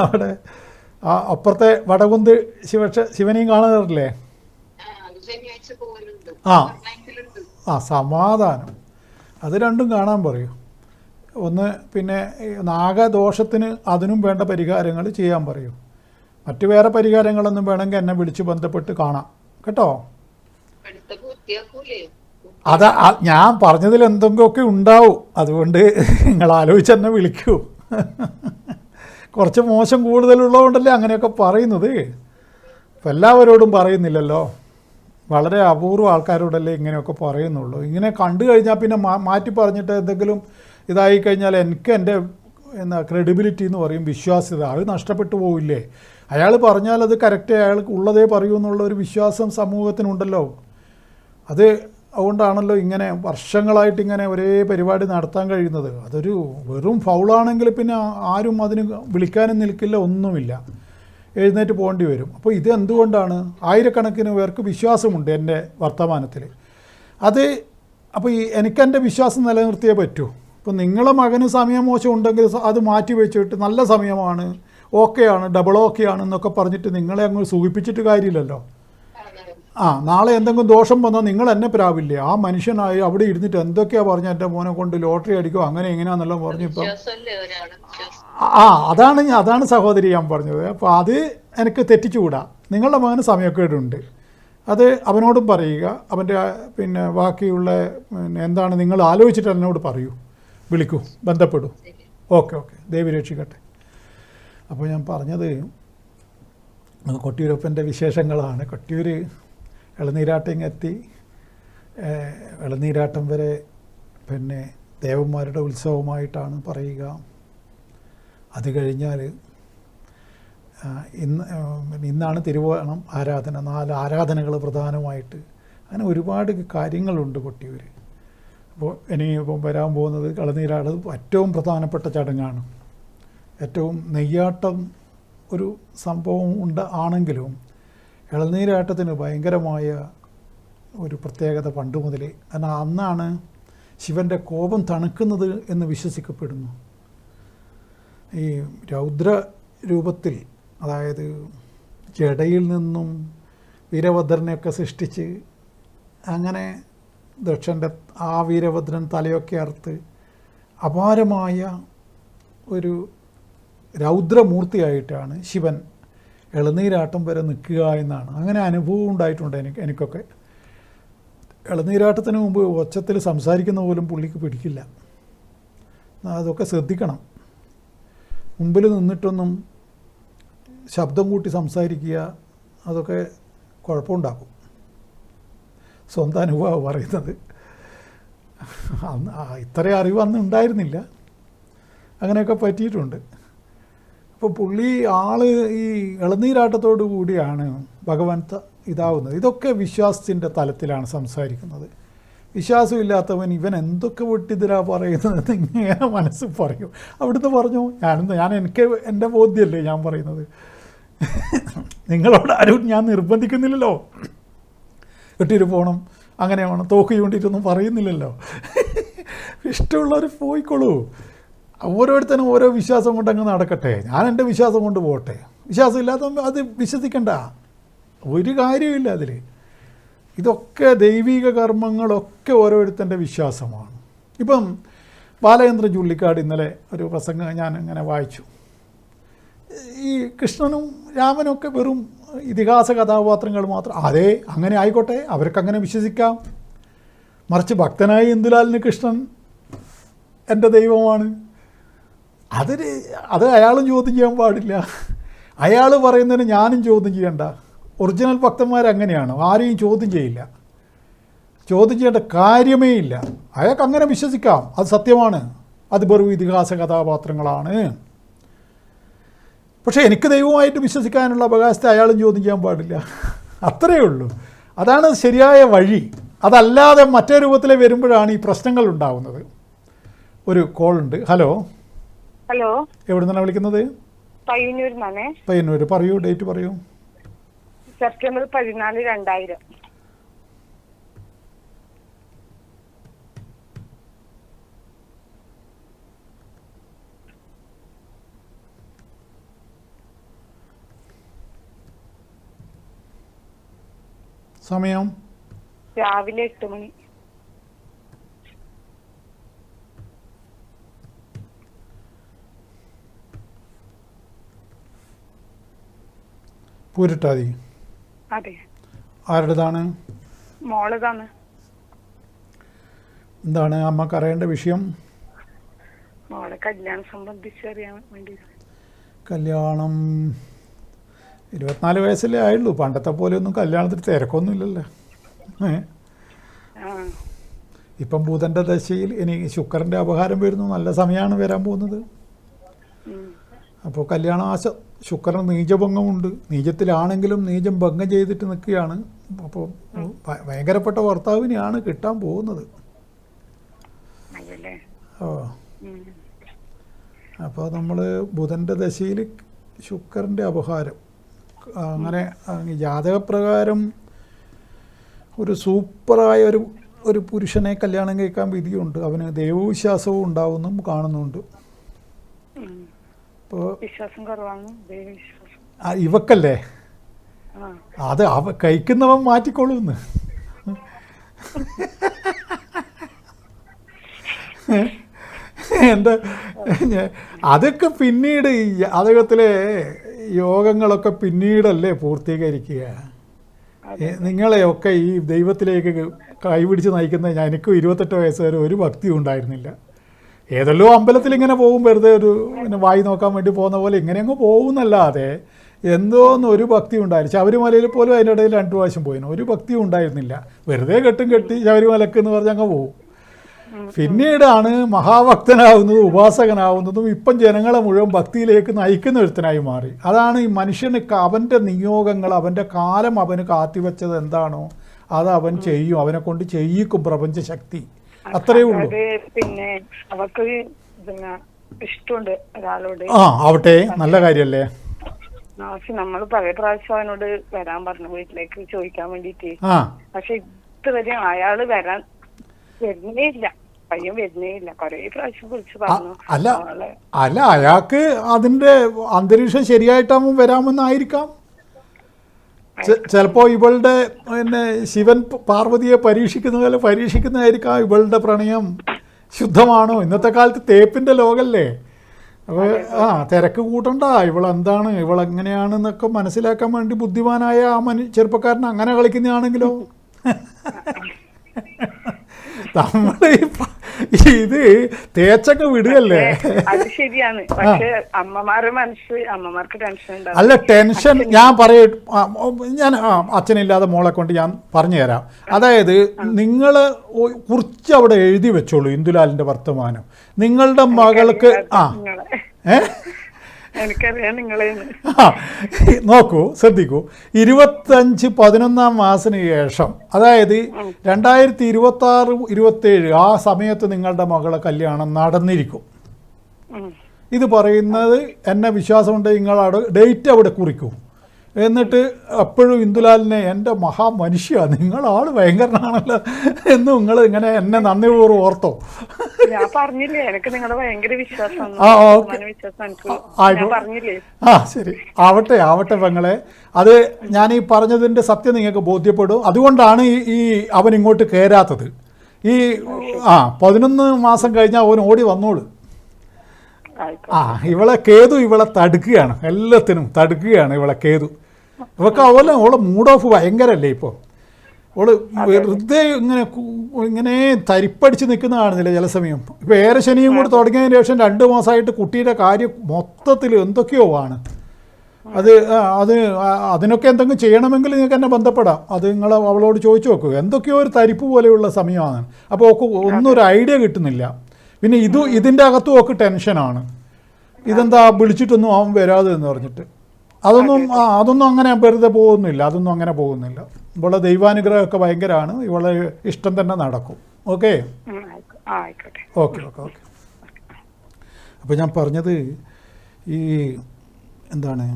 അവിടെ അപ്പുറത്തെ വടകുന്ത് ശിവനെയും കാണാറില്ലേ? സമാധാനം. അത് രണ്ടും കാണാൻ പറയൂ. ഒന്ന് പിന്നെ നാഗദോഷത്തിന് അതിനും വേണ്ട പരിഹാരങ്ങൾ ചെയ്യാൻ പറയൂ. മറ്റു വേറെ പരിഹാരങ്ങളൊന്നും വേണമെങ്കിൽ എന്നെ വിളിച്ച് ബന്ധപ്പെട്ട് കാണാം കേട്ടോ. ഞാൻ പറഞ്ഞതിൽ എന്തെങ്കിലുമൊക്കെ ഉണ്ടാവും. അതുകൊണ്ട് നിങ്ങൾ ആലോചിച്ച് എന്നെ വിളിക്കൂ. കുറച്ച് മോശം കൂടുതലുള്ളതുകൊണ്ടല്ലേ അങ്ങനെയൊക്കെ പറയുന്നത്. ഇപ്പം എല്ലാവരോടും പറയുന്നില്ലല്ലോ. വളരെ അപൂർവ ആൾക്കാരോടല്ലേ ഇങ്ങനെയൊക്കെ പറയുന്നുള്ളൂ. ഇങ്ങനെ കണ്ടു കഴിഞ്ഞാൽ പിന്നെ മാറ്റി പറഞ്ഞിട്ട് എന്തെങ്കിലും ഇതായി കഴിഞ്ഞാൽ എനിക്ക് എന്താ ക്രെഡിബിലിറ്റി എന്ന് പറയും, വിശ്വാസ്യത, അത് നഷ്ടപ്പെട്ടു പോവില്ലേ? അയാൾ പറഞ്ഞാൽ അത് കറക്റ്റ്, അയാൾക്ക് ഉള്ളതേ പറയൂ എന്നുള്ള ഒരു വിശ്വാസം സമൂഹത്തിനുണ്ടല്ലോ. അത് അതുകൊണ്ടാണല്ലോ ഇങ്ങനെ വർഷങ്ങളായിട്ട് ഇങ്ങനെ ഒരേ പരിപാടി നടത്താൻ കഴിയുന്നത്. അതൊരു വെറും ഫൗളാണെങ്കിൽ പിന്നെ ആരും അതിന് വിളിക്കാനും നിൽക്കില്ല, ഒന്നുമില്ല, എഴുന്നേറ്റ് പോകേണ്ടി വരും. അപ്പോൾ ഇത് എന്തുകൊണ്ടാണ്? ആയിരക്കണക്കിന് പേർക്ക് വിശ്വാസമുണ്ട് എൻ്റെ വർത്തമാനത്തിൽ. അത് അപ്പോൾ എനിക്കെൻ്റെ വിശ്വാസം നിലനിർത്തിയേ പറ്റൂ. ഇപ്പോൾ നിങ്ങളെ മകന് സമയമോശം ഉണ്ടെങ്കിൽ അത് മാറ്റി വെച്ചിട്ട് നല്ല സമയമാണ്, ഓക്കെയാണ്, ഡബിൾ ഓക്കെയാണ് എന്നൊക്കെ പറഞ്ഞിട്ട് നിങ്ങളെ അങ്ങ് സൂചിപ്പിച്ചിട്ട് കാര്യമില്ലല്ലോ. നാളെ എന്തെങ്കിലും ദോഷം വന്നാൽ നിങ്ങൾ എന്നെ പ്രാപില്ലേ? ആ മനുഷ്യനായി അവിടെ ഇരുന്നിട്ട് എന്തൊക്കെയാണ് പറഞ്ഞാൽ എൻ്റെ മോനെ കൊണ്ട് ലോട്ടറി അടിക്കും അങ്ങനെ എങ്ങനെയാണെന്നെല്ലാം പറഞ്ഞു. ഇപ്പം അതാണ് സഹോദരി ഞാൻ പറഞ്ഞത്. അപ്പോൾ അത് എനിക്ക് തെറ്റിച്ചുകൂടാ. നിങ്ങളുടെ മകന് സമയക്കേടുണ്ട്, അത് അവനോടും പറയുക. അവൻ്റെ പിന്നെ ബാക്കിയുള്ള എന്താണ് നിങ്ങൾ ആലോചിച്ചിട്ട് എന്നോട് പറയൂ, വിളിക്കൂ, ബന്ധപ്പെടൂ. ഓക്കെ, ദൈവം രക്ഷിക്കട്ടെ. അപ്പോൾ ഞാൻ പറഞ്ഞത് കൊട്ടിയൂരപ്പൻ്റെ വിശേഷങ്ങളാണ്. കൊട്ടിയൂർ ഇളനീരാട്ടിങ്ങെത്തി, ഇളനീരാട്ടം വരെ പിന്നെ ദേവന്മാരുടെ ഉത്സവമായിട്ടാണ് പറയുക. അത് കഴിഞ്ഞാൽ ഇന്നാണ് തിരുവോണം ആരാധന, 4 ആരാധനകൾ പ്രധാനമായിട്ട്. അങ്ങനെ ഒരുപാട് കാര്യങ്ങളുണ്ട് കൊട്ടിയൂർ. അപ്പോൾ ഇനിയിപ്പം വരാൻ പോകുന്നത് ഇളനീരാട് ഏറ്റവും പ്രധാനപ്പെട്ട ചടങ്ങാണ്. ഏറ്റവും നെയ്യാട്ടം ഒരു സംഭവം ആണെങ്കിലും ഇളനീരാട്ടത്തിന് ഭയങ്കരമായ ഒരു പ്രത്യേകത പണ്ട് മുതലേ. കാരണം അന്നാണ് ശിവൻ്റെ കോപം തണുക്കുന്നത് എന്ന് വിശ്വസിക്കപ്പെടുന്നു. ഈ രൗദ്ര രൂപത്തിൽ, അതായത് ജടയിൽ നിന്നും വീരഭദ്രനെയൊക്കെ സൃഷ്ടിച്ച് അങ്ങനെ ദക്ഷൻ്റെ ആ വീരഭദ്രൻ തലയൊക്കെ അറുത്ത് അപാരമായ ഒരു രൗദ്രമൂർത്തിയായിട്ടാണ് ശിവൻ ഇളനീരാട്ടം വരെ നിൽക്കുക എന്നാണ്. അങ്ങനെ അനുഭവം ഉണ്ടായിട്ടുണ്ട് എനിക്കൊക്കെ. ഇളനീരാട്ടത്തിന് മുമ്പ് ഒച്ചത്തിൽ സംസാരിക്കുന്ന പോലും പുള്ളിക്ക് പിടിക്കില്ല. അതൊക്കെ ശ്രദ്ധിക്കണം. മുമ്പിൽ നിന്നിട്ടൊന്നും ശബ്ദം കൂട്ടി സംസാരിക്കുക, അതൊക്കെ കുഴപ്പമുണ്ടാക്കും. സ്വന്തം അനുഭവം പറയുന്നത്. ഇത്രയും അറിവ് അന്ന് ഉണ്ടായിരുന്നില്ല, അങ്ങനെയൊക്കെ പറ്റിയിട്ടുണ്ട്. അപ്പോൾ പുള്ളി ഈ ഇളനീരാട്ടത്തോടു കൂടിയാണ് ഭഗവാൻ ഇതാവുന്നത്. ഇതൊക്കെ വിശ്വാസത്തിൻ്റെ തലത്തിലാണ് സംസാരിക്കുന്നത്. വിശ്വാസമില്ലാത്തവൻ ഇവൻ എന്തൊക്കെ വെട്ടിതിരാ പറയുന്നത് ഇങ്ങനെ മനസ്സിൽ പറയും. അവിടുന്ന് പറഞ്ഞു, എനിക്ക് എൻ്റെ ബോധ്യമല്ലേ ഞാൻ പറയുന്നത്, നിങ്ങളോട് ആരും ഞാൻ നിർബന്ധിക്കുന്നില്ലല്ലോ, കെട്ടിയിട്ട് പോകണം അങ്ങനെ വേണം തോക്ക് ചൂണ്ടിയിട്ടൊന്നും പറയുന്നില്ലല്ലോ. ഇഷ്ടമുള്ളവർ പോയിക്കോളൂ, ഓരോരുത്തരും ഓരോ വിശ്വാസം കൊണ്ട് അങ്ങ് നടക്കട്ടെ, ഞാൻ എൻ്റെ വിശ്വാസം കൊണ്ട് പോകട്ടെ. വിശ്വാസമില്ലാത്ത അത് വിശ്വസിക്കണ്ട, ഒരു കാര്യമില്ല അതിൽ. ഇതൊക്കെ ദൈവിക കർമ്മങ്ങളൊക്കെ ഓരോരുത്തൻ്റെ വിശ്വാസമാണ്. ഇപ്പം ബാലചന്ദ്രൻ ചുള്ളിക്കാട് ഇന്നലെ ഒരു പ്രസംഗം ഞാൻ ഇങ്ങനെ വായിച്ചു. ഈ കൃഷ്ണനും രാമനും ഒക്കെ വെറും ഇതിഹാസ കഥാപാത്രങ്ങൾ മാത്രം. അതെ, അങ്ങനെ ആയിക്കോട്ടെ, അവർക്കങ്ങനെ വിശ്വസിക്കാം. മറിച്ച് ഭക്തനായ ഇന്ദുലാലിന് കൃഷ്ണൻ എൻ്റെ ദൈവമാണ്, അത് അയാളും ചോദ്യം ചെയ്യാൻ പാടില്ല. അയാൾ പറയുന്നതിന് ഞാനും ചോദ്യം ചെയ്യണ്ട. ഒറിജിനൽ ഭക്തന്മാരങ്ങനെയാണ്, ആരെയും ചോദ്യം ചെയ്യില്ല, ചോദ്യം ചെയ്യേണ്ട കാര്യമേ ഇല്ല. അയാൾക്ക് അങ്ങനെ വിശ്വസിക്കാം, അത് സത്യമാണ്, അത് വെറും ഇതിഹാസ കഥാപാത്രങ്ങളാണ്. പക്ഷേ എനിക്ക് ദൈവമായിട്ട് വിശ്വസിക്കാനുള്ള അവകാശത്തെ അയാളും ചോദ്യം ചെയ്യാൻ പാടില്ല. അത്രയേ ഉള്ളൂ. അതാണ് ശരിയായ വഴി. അതല്ലാതെ മറ്റേ രൂപത്തിൽ വരുമ്പോഴാണ് ഈ പ്രശ്നങ്ങൾ ഉണ്ടാകുന്നത്. ഒരു കോളുണ്ട്. ഹലോ, എവിടെ നിന്നാണ് വിളിക്കുന്നത്? പയ്യന്നൂർ. പറയൂ, ഡേറ്റ് പറയൂ. സെപ്റ്റംബർ 14, 2000. സമയം രാവിലെ 8 മണി. പൂരിട്ടാതി. അതെ. ആരുടേതാണ്? മോളതാണ്. എന്താണ് അമ്മക്ക് അറിയേണ്ട വിഷയം? മോളെ കല്യാണം സംബന്ധിച്ച് അറിയാൻ വേണ്ടി. കല്യാണം 24 വയസ്സല്ലേ ആയുള്ളൂ. പണ്ടത്തെ പോലെയൊന്നും കല്യാണത്തിന് തിരക്കൊന്നുമില്ലല്ലോ. ഇപ്പം ബുധൻ്റെ ദശയിൽ ഇനി ശുക്രൻ്റെ അപഹാരം വരുന്നു. നല്ല സമയമാണ് വരാൻ പോകുന്നത്. അപ്പോൾ കല്യാണാശ ശുക്രൻ നീചഭംഗമുണ്ട്, നീചത്തിലാണെങ്കിലും നീചം ഭംഗം ചെയ്തിട്ട് നിൽക്കുകയാണ്. അപ്പോൾ ഭയങ്കരപ്പെട്ട ഭർത്താവിനെയാണ് കിട്ടാൻ പോകുന്നത്. അതല്ലേ. ഓ, അപ്പോൾ നമ്മൾ ബുധൻ്റെ ദശയിൽ ശുക്രൻ്റെ അപഹാരം, അങ്ങനെ ജാതകപ്രകാരം ഒരു സൂപ്പറായ ഒരു പുരുഷനെ കല്യാണം കഴിക്കാൻ വിധിയുണ്ട്. അവന് ദൈവവിശ്വാസവും ഉണ്ടാവുന്നും കാണുന്നുണ്ട്. ഇപ്പോൾ വിശ്വാസം കുറവാണ്, ദൈവവിശ്വാസം. ഇവക്കല്ലേ അത് കഴിക്കുന്നവൻ മാറ്റിക്കൊള്ളുന്നു. എന്താ അതൊക്കെ പിന്നീട് ഈ ജാതകത്തിലെ യോഗങ്ങളൊക്കെ പിന്നീടല്ലേ പൂർത്തീകരിക്കുക. നിങ്ങളെയൊക്കെ ഈ ദൈവത്തിലേക്ക് കൈപിടിച്ച് നയിക്കുന്ന എനിക്കും 28 വയസ്സ് വരെ ഒരു ഭക്തിയും ഉണ്ടായിരുന്നില്ല. ഏതെല്ലോ അമ്പലത്തിൽ ഇങ്ങനെ പോകും, വെറുതെ ഒരു പിന്നെ വായി നോക്കാൻ വേണ്ടി പോകുന്ന പോലെ ഇങ്ങനെ അങ്ങ് പോകുന്നല്ലാതെ എന്തോന്നും ഒരു ഭക്തി ഉണ്ടായിരുന്നു. ശബരിമലയിൽ പോലും അതിൻ്റെ ഇടയിൽ 2 പ്രാവശ്യം പോയിരുന്നു, ഒരു ഭക്തിയും ഉണ്ടായിരുന്നില്ല. വെറുതെ കെട്ടി ശബരിമലക്ക് എന്ന് പറഞ്ഞ് അങ്ങ് പോകും. പിന്നീടാണ് മഹാഭക്തനാവുന്നതും ഉപാസകനാവുന്നതും ഇപ്പം ജനങ്ങളെ മുഴുവൻ ഭക്തിയിലേക്ക് നയിക്കുന്ന ഒരുത്തനായി മാറി. അതാണ് ഈ മനുഷ്യന് അവൻ്റെ നിയോഗങ്ങൾ, അവൻ്റെ കാലം അവന് കാത്തിവെച്ചത് എന്താണോ അത് അവൻ ചെയ്യും, അവനെ കൊണ്ട് ചെയ്യിക്കും പ്രപഞ്ചശക്തി. അത്രയേ ഉള്ളൂ. പിന്നെ അവർക്ക് പിന്നെ ഇഷ്ടമുണ്ട് ഒരാളോട്. ആവട്ടെ, നല്ല കാര്യല്ലേ. നമ്മൾ പല പ്രാവശ്യം അവനോട് വരാൻ പറഞ്ഞു വീട്ടിലേക്ക് ചോദിക്കാൻ വേണ്ടിട്ട്. പക്ഷെ ഇതുവരെ അയാള് വരുന്നേ ഇല്ല, പയ്യൻ വരുന്നേ ഇല്ല. കൊറേ പ്രാവശ്യം വിളിച്ചു പറഞ്ഞു. അല്ല അയാൾക്ക് അതിന്റെ അന്തരീക്ഷം ശരിയായിട്ടാവും വരാമെന്നായിരിക്കാം. ചിലപ്പോൾ ഇവളുടെ പിന്നെ ശിവൻ പാർവതിയെ പരീക്ഷിക്കുന്ന പോലെ പരീക്ഷിക്കുന്നതായിരിക്കാം. ഇവളുടെ പ്രണയം ശുദ്ധമാണോ? ഇന്നത്തെ കാലത്ത് തേപ്പിൻ്റെ ലോകല്ലേ. അപ്പോൾ തിരക്ക് കൂട്ടണ്ട, ഇവളെന്താണ് ഇവളെങ്ങനെയാണെന്നൊക്കെ മനസ്സിലാക്കാൻ വേണ്ടി ബുദ്ധിമാനായ ആ ചെറുപ്പക്കാരൻ അങ്ങനെ കളിക്കുന്നതാണെങ്കിലോ. നമ്മൾ ഇത് തേച്ചൊക്കെ വിടുകല്ലേ. അത് ശരിയാണ്. പക്ഷെ അമ്മമാർക്ക് ടെൻഷൻ ഉണ്ടാവും. അല്ല, ടെൻഷൻ ഞാൻ അച്ഛനില്ലാതെ മോളെ കൊണ്ട് ഞാൻ പറഞ്ഞു തരാം. അതായത് നിങ്ങൾ കുറിച്ച് അവിടെ എഴുതി വെച്ചോളൂ ഇന്ദുലാലിന്റെ വർത്തമാനം. നിങ്ങളുടെ മകൾക്ക് എനിക്കറിയാം നിങ്ങളെ. നോക്കൂ, ശ്രദ്ധിക്കൂ. 25/11 മാസത്തിന് ശേഷം, അതായത് 2026-27 ആ സമയത്ത് നിങ്ങളുടെ മകളെ കല്യാണം നടന്നിരിക്കും. ഇത് പറയുന്നത് എന്നെ വിശ്വാസമുണ്ട്. നിങ്ങളവിടെ ഡേറ്റ് അവിടെ കുറിക്കും. എന്നിട്ട് അപ്പോഴും ഇന്ദുലാലിനെ എൻ്റെ മഹാമനുഷ്യ നിങ്ങളാൾ ഭയങ്കരനാണല്ലോ എന്ന് നിങ്ങൾ ഇങ്ങനെ എന്നെ നന്ദിപൂർവ്വം ഓർത്തോ. ഞാൻ പറഞ്ഞില്ലേ എനിക്ക് നിങ്ങളുടെ ഭയങ്കര വിശ്വാസം. ശരി, ആവട്ടെ പെങ്ങളെ. അത് ഞാൻ ഈ പറഞ്ഞതിൻ്റെ സത്യം നിങ്ങൾക്ക് ബോധ്യപ്പെടും. അതുകൊണ്ടാണ് ഈ അവൻ ഇങ്ങോട്ട് കയറാത്തത്. ഈ 11 മാസം കഴിഞ്ഞാൽ അവൻ ഓടി വന്നോളൂ. ഇവളെ കേതു ഇവളെ തടുക്കുകയാണ്, എല്ലാത്തിനും തടുക്കുകയാണ് ഇവളെ കേതു. ഇവൾക്ക് അവളെ മൂഡ് ഓഫ് ഭയങ്കരല്ലേ ഇപ്പോൾ. അവള് വെറുതെ ഇങ്ങനെ തരിപ്പടിച്ച് നിൽക്കുന്ന കാണുന്നില്ല ചില സമയം. ഇപ്പോൾ ഏരശനിയും കൂടി തുടങ്ങിയതിന് ശേഷം 2 മാസമായിട്ട് കുട്ടിയുടെ കാര്യം മൊത്തത്തിൽ എന്തൊക്കെയോ ആണ്. അതിനൊക്കെ എന്തെങ്കിലും ചെയ്യണമെങ്കിൽ നിങ്ങൾക്ക് എന്നെ ബന്ധപ്പെടാം. അത് നിങ്ങൾ അവളോട് ചോദിച്ചു നോക്കൂ. എന്തൊക്കെയോ ഒരു തരിപ്പ് പോലെയുള്ള സമയമാണ്. അപ്പോൾ ഒന്നും ഒരു ഐഡിയ കിട്ടുന്നില്ല. പിന്നെ ഇതിൻ്റെ അകത്തും ഒക്കെ ടെൻഷനാണ്. ഇതെന്താ വിളിച്ചിട്ടൊന്നും അവൻ വരാതെ എന്ന് പറഞ്ഞിട്ട്. അതൊന്നും അങ്ങനെ വെറുതെ പോകുന്നില്ല. അതൊന്നും അങ്ങനെ പോകുന്നില്ല. ഇവളെ ദൈവാനുഗ്രഹമൊക്കെ ഭയങ്കരമാണ്. ഇവളെ ഇഷ്ടം തന്നെ നടക്കും. ഓക്കെ. അപ്പോൾ ഞാൻ പറഞ്ഞത് ഈ എന്താണ്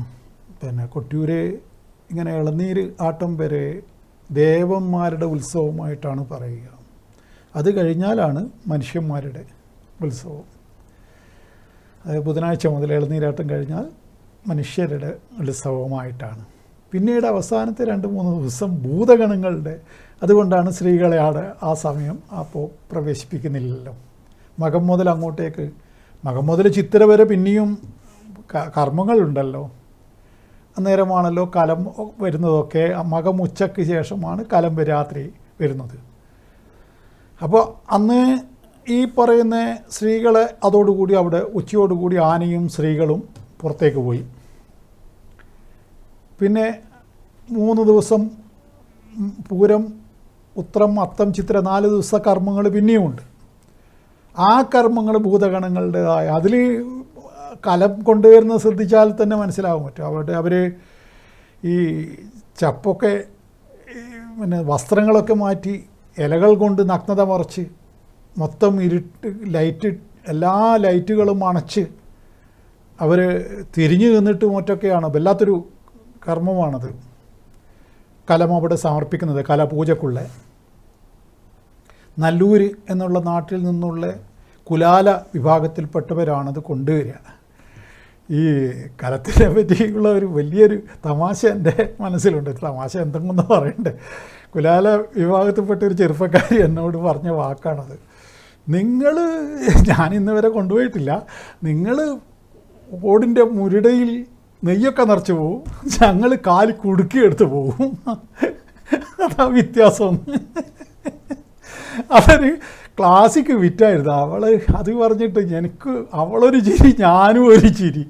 പിന്നെ കൊട്ടിയൂരെ ഇങ്ങനെ ഇളനീര് ആട്ടം വരെ ദേവന്മാരുടെ ഉത്സവമായിട്ടാണ് പറയുക. അത് കഴിഞ്ഞാലാണ് മനുഷ്യന്മാരുടെ ഉത്സവം. അതായത് ബുധനാഴ്ച മുതൽ ഇളനീരാട്ടം കഴിഞ്ഞാൽ മനുഷ്യരുടെ ഉത്സവമായിട്ടാണ്. പിന്നീട് അവസാനത്തെ 2-3 ദിവസം ഭൂതഗണങ്ങളുടെ. അതുകൊണ്ടാണ് സ്ത്രീകളെ ആ സമയം അപ്പോൾ പ്രവേശിപ്പിക്കുന്നില്ലല്ലോ. മകം മുതൽ അങ്ങോട്ടേക്ക്, മകം മുതൽ ചിത്തിര വരെ പിന്നെയും കർമ്മങ്ങളുണ്ടല്ലോ. അന്നേരമാണല്ലോ കലം വരുന്നതൊക്കെ. മകം ഉച്ചയ്ക്ക് ശേഷമാണ് കലം രാത്രി വരുന്നത്. അപ്പോൾ അന്ന് ഈ പറയുന്ന സ്ത്രീകളെ അതോടുകൂടി അവിടെ ഉച്ചയോടുകൂടി ആനയും സ്ത്രീകളും പുറത്തേക്ക് പോയി. പിന്നെ 3 ദിവസം പൂരം, ഉത്രം, അത്തം, ചിത്ര 4 ദിവസ കർമ്മങ്ങൾ പിന്നെയുമുണ്ട്. ആ കർമ്മങ്ങൾ ഭൂതഗണങ്ങളുടേതായ അതിൽ കലം കൊണ്ടുവരുന്നത് ശ്രദ്ധിച്ചാൽ തന്നെ മനസ്സിലാവും പറ്റും. അവർ ഈ ചപ്പൊക്കെ പിന്നെ വസ്ത്രങ്ങളൊക്കെ മാറ്റി ഇലകൾ കൊണ്ട് നഗ്നത മറച്ച് മൊത്തം ഇരുട്ട് ലൈറ്റ് എല്ലാ ലൈറ്റുകളും അണച്ച് അവർ തിരിഞ്ഞു നിന്നിട്ട് മറ്റൊക്കെയാണ്. വല്ലാത്തൊരു കർമ്മമാണത്. കലം അവിടെ സമർപ്പിക്കുന്നത് കലപൂജക്കുള്ള. നല്ലൂർ എന്നുള്ള നാട്ടിൽ നിന്നുള്ള കുലാല വിഭാഗത്തിൽപ്പെട്ടവരാണത് കൊണ്ടുവരിക. ഈ കലത്തിനെ പറ്റിയുള്ള ഒരു വലിയൊരു തമാശ എൻ്റെ മനസ്സിലുണ്ട്. തമാശ എന്തെങ്കിലും പറയണ്ടേ. കുലാല വിഭാഗത്തിൽപ്പെട്ട ഒരു ചെറുപ്പക്കാരി എന്നോട് പറഞ്ഞ വാക്കാണത്. നിങ്ങൾ, ഞാൻ ഇന്ന് വരെ കൊണ്ടുപോയിട്ടില്ല, നിങ്ങൾ ഓടിൻ്റെ മുരുടയിൽ നെയ്യൊക്കെ നിറച്ച് പോവും, ഞങ്ങൾ കാല് കുടുക്കിയെടുത്ത് പോവും. അതാ വ്യത്യാസം. അതൊരു ക്ലാസിക്ക് വിറ്റായിരുന്നു. അവൾ അത് പറഞ്ഞിട്ട് എനിക്ക് അവളൊരു ചിരി, ഞാനും ഒരു ചിരി.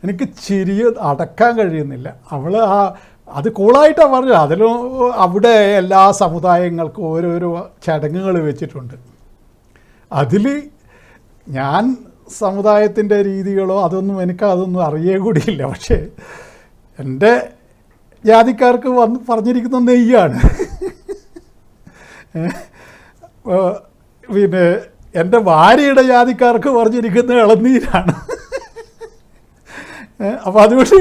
എനിക്ക് ചിരി അടക്കാൻ കഴിയുന്നില്ല. അവൾ അത് കൂളായിട്ടാണ് പറഞ്ഞത്. അതിലും അവിടെ എല്ലാ സമുദായങ്ങൾക്കും ഓരോരോ ചടങ്ങുകൾ വെച്ചിട്ടുണ്ട്. അതിൽ ഞാൻ സമുദായത്തിൻ്റെ രീതികളോ അതൊന്നും അറിയേ കൂടിയില്ല. പക്ഷേ എൻ്റെ ജാതിക്കാർക്ക് പറഞ്ഞിരിക്കുന്ന നെയ്യാണ്. പിന്നെ എൻ്റെ ഭാര്യയുടെ ജാതിക്കാർക്ക് പറഞ്ഞിരിക്കുന്ന ഇളനീരാണ്. അപ്പോൾ അതുകൊണ്ട്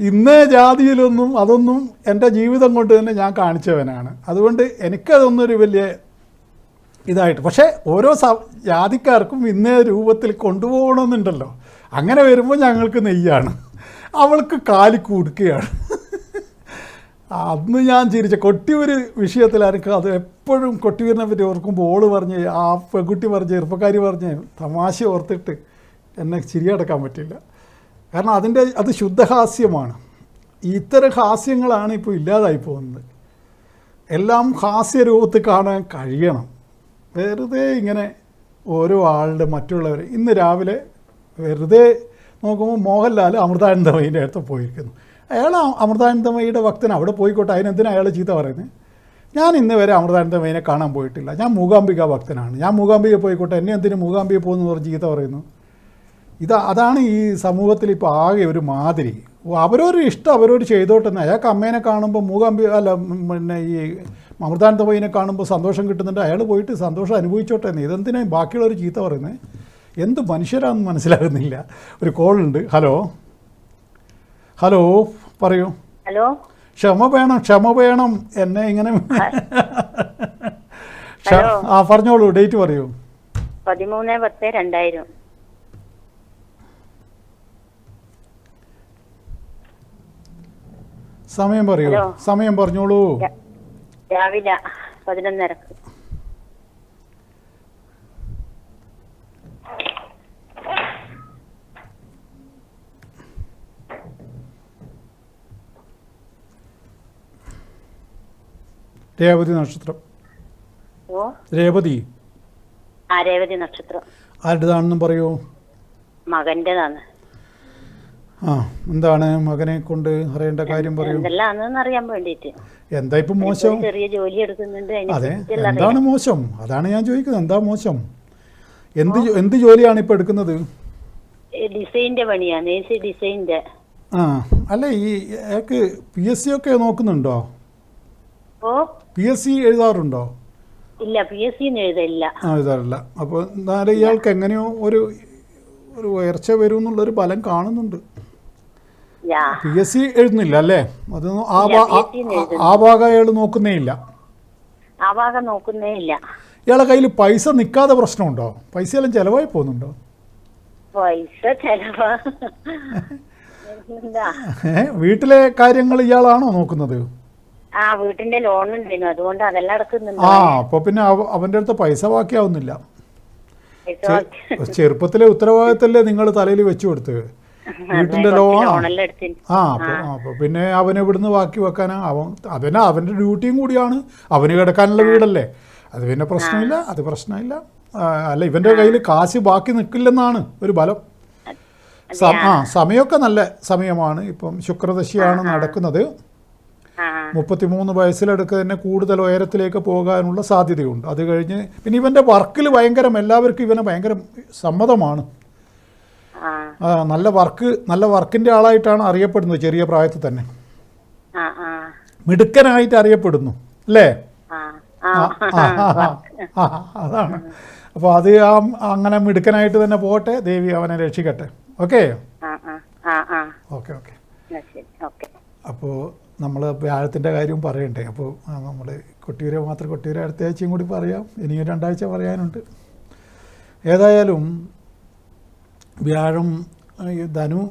ഇന്നേ ജാതിയിലൊന്നും അതൊന്നും എൻ്റെ ജീവിതം കൊണ്ട് തന്നെ ഞാൻ കാണിച്ചവനാണ്. അതുകൊണ്ട് എനിക്കതൊന്നൊരു വലിയ ഇതായിട്ട്, പക്ഷേ ഓരോ ജാതിക്കാർക്കും ഇന്നേ രൂപത്തിൽ കൊണ്ടുപോകണമെന്നുണ്ടല്ലോ. അങ്ങനെ വരുമ്പോൾ ഞങ്ങൾക്ക് നെയ്യാണ്, അവൾക്ക് കാലി കൊടുക്കുകയാണ്. അന്ന് ഞാൻ ചിരിച്ച കൊട്ടിയൂർ വിഷയത്തിലായിരിക്കും. അത് എപ്പോഴും കൊട്ടിയൂരിനെ പറ്റി ഓർക്കുമ്പോൾ ഓള് പറഞ്ഞ്, ആ പെൺകുട്ടി പറഞ്ഞ്, ചെറുപ്പക്കാരി പറഞ്ഞ് തമാശ ഓർത്തിട്ട് എന്നെ ചിരിയടക്കാൻ പറ്റില്ല. കാരണം അത് ശുദ്ധഹാസ്യമാണ്. ഇത്തരം ഹാസ്യങ്ങളാണ് ഇപ്പോൾ ഇല്ലാതായി പോകുന്നത്. എല്ലാം ഹാസ്യരൂപത്തിൽ കാണാൻ കഴിയണം. വെറുതെ ഇങ്ങനെ ഓരോ ആളുടെ മറ്റുള്ളവർ. ഇന്ന് രാവിലെ വെറുതെ നോക്കുമ്പോൾ മോഹൻലാൽ അമൃതാനന്ദമയിൻ്റെ അടുത്ത് പോയിരിക്കുന്നു. അയാൾ അമൃതാനന്ദമയിയുടെ ഭക്തൻ, അവിടെ പോയിക്കോട്ടെ, അതിനെന്തിനാണ് അയാൾ ചീത്ത പറയുന്നത്? ഞാൻ ഇന്ന് വരെ അമൃതാനന്ദമയിനെ കാണാൻ പോയിട്ടില്ല. ഞാൻ മൂകാംബിക ഭക്തനാണ്. ഞാൻ മൂകാംബിക പോയിക്കോട്ടെ, എന്നെ എന്തിനു മൂകാംബിക പോകുന്നു പറഞ്ഞ് ചീത്ത പറയുന്നു? അതാണ് ഈ സമൂഹത്തിൽ ഇപ്പോൾ ആകെ ഒരു മാതിരി. അവരൊരു ഇഷ്ടം അവരോട് ചെയ്തോട്ടെന്ന്. അയാൾക്ക് അമ്മേനെ കാണുമ്പോൾ മൂകാംബിക പിന്നെ ഈ അമൃതാനന്ദമയിനെ കാണുമ്പോൾ സന്തോഷം കിട്ടുന്നുണ്ട്, അയാൾ പോയിട്ട് സന്തോഷം അനുഭവിച്ചോട്ടെ എന്ന്. ഇതെന്തിനാ ബാക്കിയുള്ളവർ ചീത്ത പറയുന്നത്? എന്ത് മനുഷ്യരാണെന്ന് മനസ്സിലാകുന്നില്ല. ഒരു കോളുണ്ട്. ഹലോ പറയൂ. ഹലോ, ക്ഷമ വേണം എന്നെ ഇങ്ങനെ. പറഞ്ഞോളൂ, ഡേറ്റ് പറയൂ. 13/10/2000. സമയം പറയൂ. സമയം പറഞ്ഞോളൂ. രാവിലെ 11:30. രേവതി നക്ഷത്രം. രേവതി നക്ഷത്രം. ആരുടേതാണെന്നും പറയൂ. മകന്റേതാണ്. എന്താണ് മകനെ കൊണ്ട് അറിയേണ്ട കാര്യം പറയൂ. അറിയാൻ വേണ്ടിട്ട്. എന്താ ഇപ്പൊ മോശം? ചെറിയ ജോലി എടുക്കുന്നുണ്ട്. അതെ, എന്താണ് മോശം? അതാണ് ഞാൻ ചോദിക്കുന്നത്. എന്താ മോശം? എന്ത് ജോലിയാണ് ഇപ്പൊ എടുക്കുന്നത്? ഡിസൈനിന്റെ പണിയാണ്, ഡിസൈനിന്റെ. അല്ല, ഈ PSC ഒക്കെ നോക്കുന്നുണ്ടോ? PSC എഴുതാറുണ്ടോ? ഇല്ല, PSC എഴുതാറില്ല. അപ്പോൾ എന്നാലും ഇയാൾക്ക് എങ്ങനെയോ ഒരു ഉയർച്ച വരും എന്നുള്ളൊരു ബലം കാണുന്നുണ്ട്. PSC എഴുതുന്നില്ല അല്ലേ? അതൊന്നും ആ ഭാഗം അയാൾ നോക്കുന്നേ ഇല്ല. ഇയാളെ കയ്യിൽ പൈസ നിൽക്കാതെ പ്രശ്നമുണ്ടോ? പൈസ എല്ലാം ചെലവായി പോകുന്നുണ്ടോ? വീട്ടിലെ കാര്യങ്ങൾ ഇയാളാണോ നോക്കുന്നത്? വീട്ടിന്റെ ലോൺ ഉണ്ടായിരുന്നു, അതുകൊണ്ട് അതെല്ലാം അടക്കുന്നുണ്ട്. അപ്പൊ പിന്നെ അവന്റെ അടുത്ത് പൈസ ബാക്കിയാവുന്നില്ല. ചെറുപ്പത്തിലെ ഉത്തരവാദിത്തല്ലേ നിങ്ങൾ തലയിൽ വെച്ചു കൊടുത്ത്? വീട്ടിന്റെ ലോൺ. അപ്പൊ പിന്നെ അവനെ ഇവിടുന്ന് ബാക്കി വെക്കാനാ? അവന്റെ ഡ്യൂട്ടിയും കൂടിയാണ്. അവന് കിടക്കാനുള്ള വീടല്ലേ? അത് പിന്നെ പ്രശ്നമില്ല, അത് പ്രശ്നമില്ല. അല്ല, ഇവന്റെ കയ്യിൽ കാശ് ബാക്കി നിൽക്കില്ലെന്നാണ് ഒരു ബലം. സമയമൊക്കെ നല്ല സമയമാണ്. ഇപ്പം ശുക്രദശയാണ് നടക്കുന്നത്. 33 വയസ്സിലെടുക്ക തന്നെ കൂടുതൽ ഉയരത്തിലേക്ക് പോകാനുള്ള സാധ്യതയുണ്ട്. അത് കഴിഞ്ഞ് പിന്നെ ഇവൻ്റെ വർക്കിൽ എല്ലാവർക്കും ഇവനെ ഭയങ്കര സമ്മതമാണ്. നല്ല വർക്കിൻ്റെ ആളായിട്ടാണ് അറിയപ്പെടുന്നത്. ചെറിയ പ്രായത്തിൽ തന്നെ ആ ആ മിടുക്കനായിട്ട് അറിയപ്പെടുന്നു അല്ലേ? അതാണ്. അപ്പോൾ അത് അങ്ങനെ മിടുക്കനായിട്ട് തന്നെ പോട്ടെ. ദേവി അവനെ രക്ഷിക്കട്ടെ. Okay okay okay. അപ്പോൾ നമ്മൾ വ്യാഴത്തിൻ്റെ കാര്യം പറയണ്ടേ? അപ്പോൾ നമ്മൾ കൊട്ടിയൂരെ മാത്രം കൊട്ടിയൂരെ അടുത്ത ആഴ്ചയും കൂടി പറയാം. ഇനിയും 2 ആഴ്ച പറയാനുണ്ട്. ഏതായാലും വ്യാഴം ധനു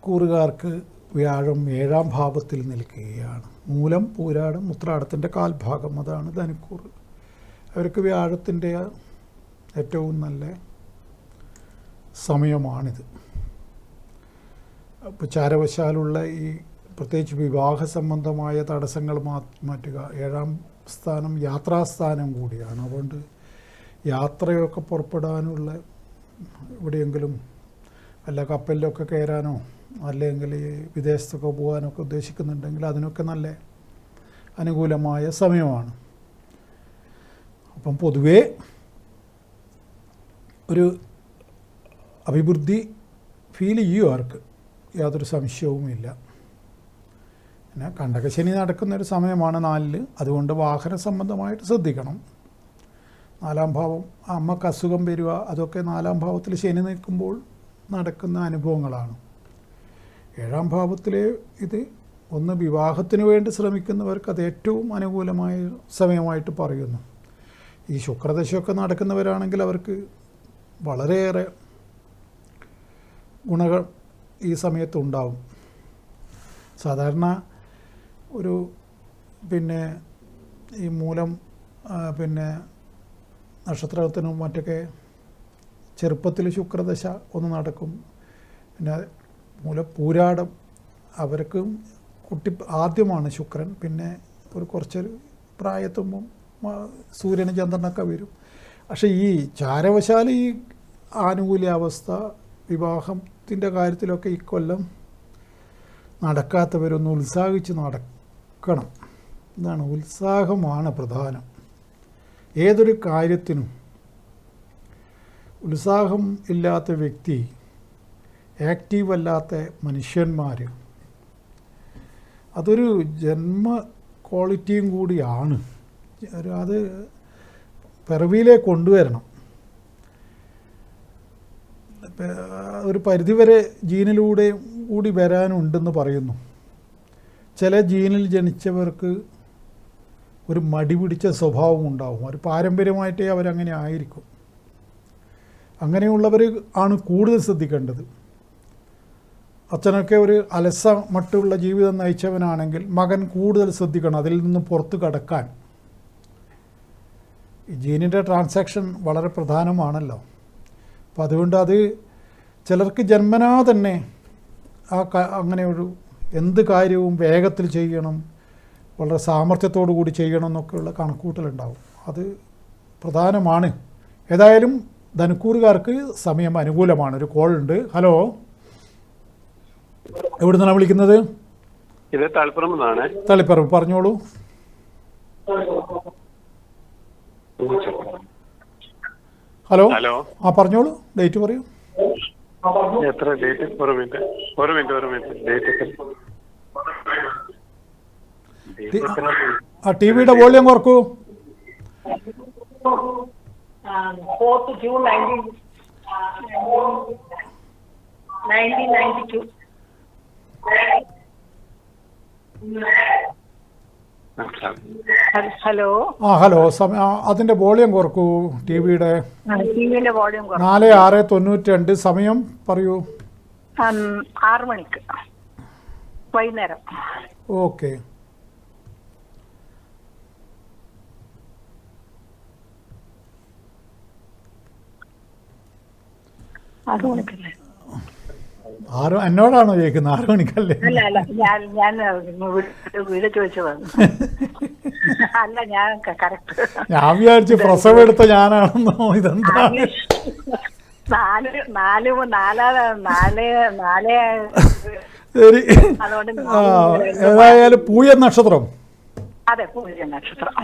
കൂറുകാർക്ക് വ്യാഴം 7ാം ഭാവത്തിൽ നിൽക്കുകയാണ്. മൂലം, പൂരാടം, ഉത്രാടത്തിൻ്റെ കാൽഭാഗം, അതാണ് ധനുക്കൂറ്. അവർക്ക് വ്യാഴത്തിൻ്റെ ഏറ്റവും നല്ല സമയമാണിത്. ഇപ്പോൾ ചാരവശാലുള്ള ഈ പ്രത്യേകിച്ച് വിവാഹ സംബന്ധമായ തടസ്സങ്ങൾ മാറ്റുക. 7ാം സ്ഥാനം യാത്രാസ്ഥാനം കൂടിയാണ്. അതുകൊണ്ട് യാത്രയൊക്കെ പുറപ്പെടാനുള്ള എവിടെയെങ്കിലും വല്ല കപ്പലിലൊക്കെ കയറാനോ അല്ലെങ്കിൽ വിദേശത്തൊക്കെ പോകാനൊക്കെ ഉദ്ദേശിക്കുന്നുണ്ടെങ്കിൽ അതിനൊക്കെ നല്ല അനുകൂലമായ സമയമാണ്. അപ്പം പൊതുവേ ഒരു അഭിവൃദ്ധി ഫീൽ ചെയ്യും അവർക്ക്, യാതൊരു സംശയവുമില്ല. പിന്നെ കണ്ടകശനി നടക്കുന്നൊരു സമയമാണ് 4. അതുകൊണ്ട് വാഹന സംബന്ധമായിട്ട് ശ്രദ്ധിക്കണം. 4ാം ഭാവം, അമ്മക്ക് അസുഖം വരിക, അതൊക്കെ 4ാം ഭാവത്തിൽ ശനി നിൽക്കുമ്പോൾ നടക്കുന്ന അനുഭവങ്ങളാണ്. 7ാം ഭാവത്തിലെ ഇത് ഒന്ന് വിവാഹത്തിന് വേണ്ടി ശ്രമിക്കുന്നവർക്ക് അത് ഏറ്റവും അനുകൂലമായ സമയമായിട്ട് പറയുന്നു. ഈ ശുക്രദശയൊക്കെ നടക്കുന്നവരാണെങ്കിൽ അവർക്ക് വളരെയേറെ ഗുണങ്ങൾ ഈ സമയത്തുണ്ടാവും. സാധാരണ ഒരു ഈ മൂലം നക്ഷത്രത്തിനും മറ്റൊക്കെ ചെറുപ്പത്തിൽ ശുക്രദശ ഒന്ന് നടക്കും. പിന്നെ പൂരാടം അവർക്കും ആദ്യമാണ് ശുക്രൻ. പിന്നെ ഒരു കുറച്ചൊരു പ്രായത്തുമ്പം സൂര്യന് ചന്ദ്രനൊക്കെ വരും. പക്ഷേ ഈ ചാരവശാൽ ഈ ആനുകൂല്യാവസ്ഥ വിവാഹത്തിൻ്റെ കാര്യത്തിലൊക്കെ ഇക്കൊല്ലം നടക്കാത്തവരൊന്ന് ഉത്സാഹിച്ച് നടക്കണം. എന്താണ്? ഉത്സാഹമാണ് പ്രധാനം. ഏതൊരു കാര്യത്തിനും ഉത്സാഹം ഇല്ലാത്ത വ്യക്തി, ആക്റ്റീവ് അല്ലാത്ത മനുഷ്യന്മാർ, അതൊരു ജന്മ ക്വാളിറ്റിയും കൂടിയാണ്. അത് പിറവിയിലേക്ക് കൊണ്ടുവരണം. ഒരു പരിധിവരെ ജീനിലൂടെ കൂടി വരാനുണ്ടെന്ന് പറയുന്നു. ചില ജീനിൽ ജനിച്ചവർക്ക് ഒരു മടി പിടിച്ച സ്വഭാവം ഉണ്ടാവും. ഒരു പാരമ്പര്യമായിട്ടേ അവരങ്ങനെ ആയിരിക്കും. അങ്ങനെയുള്ളവർ ആണ് കൂടുതൽ ശ്രദ്ധിക്കേണ്ടത്. അച്ഛനൊക്കെ ഒരു അലസ മട്ടുള്ള ജീവിതം നയിച്ചവനാണെങ്കിൽ മകൻ കൂടുതൽ ശ്രദ്ധിക്കണം അതിൽ നിന്ന് പുറത്ത് കടക്കാൻ. ഈ ജീനിൻ്റെ ട്രാൻസാക്ഷൻ വളരെ പ്രധാനമാണല്ലോ. അപ്പം അതുകൊണ്ട് അത് ചിലർക്ക് ജന്മനാ തന്നെ അങ്ങനെ ഒരു എന്ത് കാര്യവും വേഗത്തിൽ ചെയ്യണം, വളരെ സാമർഥ്യത്തോടു കൂടി ചെയ്യണം എന്നൊക്കെയുള്ള കണക്കൂട്ടലുണ്ടാവും. അത് പ്രധാനമാണ്. ഏതായാലും ധനുക്കൂറുകാർക്ക് സമയം അനുകൂലമാണ്. ഒരു കോൾ ഉണ്ട്. ഹലോ, എവിടെ നിന്നാണ് വിളിക്കുന്നത്? ഇത് തളിപ്പറമ്പ് നിന്നാണ്. തളിപ്പറമ്പ്, പറഞ്ഞോളൂ. ഹലോ ഹലോ, പറഞ്ഞോളൂ. ഡേറ്റ് പറയൂ. എത്ര ഡേറ്റ്? ഒരു മിനിറ്റ് ഡേറ്റ്. ടി വിയുടെ വോളിയം കുറക്കൂ. 4th June 1992. ഹലോ ഹലോ, അതിന്റെ വോളിയം കുറക്കൂ ടി വിയുടെ. 4692. സമയം പറയൂ. 6 മണിക്ക് വൈകുന്നേരം. ഓക്കെ. എന്നോടാണോ ചോദിക്കുന്നത്? 6 മണിക്കല്ലേ? അല്ല, ഞാൻ വീട് ചോദിച്ചതാണ്. അല്ല, ഞാൻ കറക്റ്റ്. ഞാൻ വിചാരിച്ചു പ്രസവം എടുത്ത ഞാനാണെന്നോ. ഇതെന്താണ്? 4 ശരി. ഏതായാലും പൂയ നക്ഷത്രം. അതെ, പൂയ നക്ഷത്രം.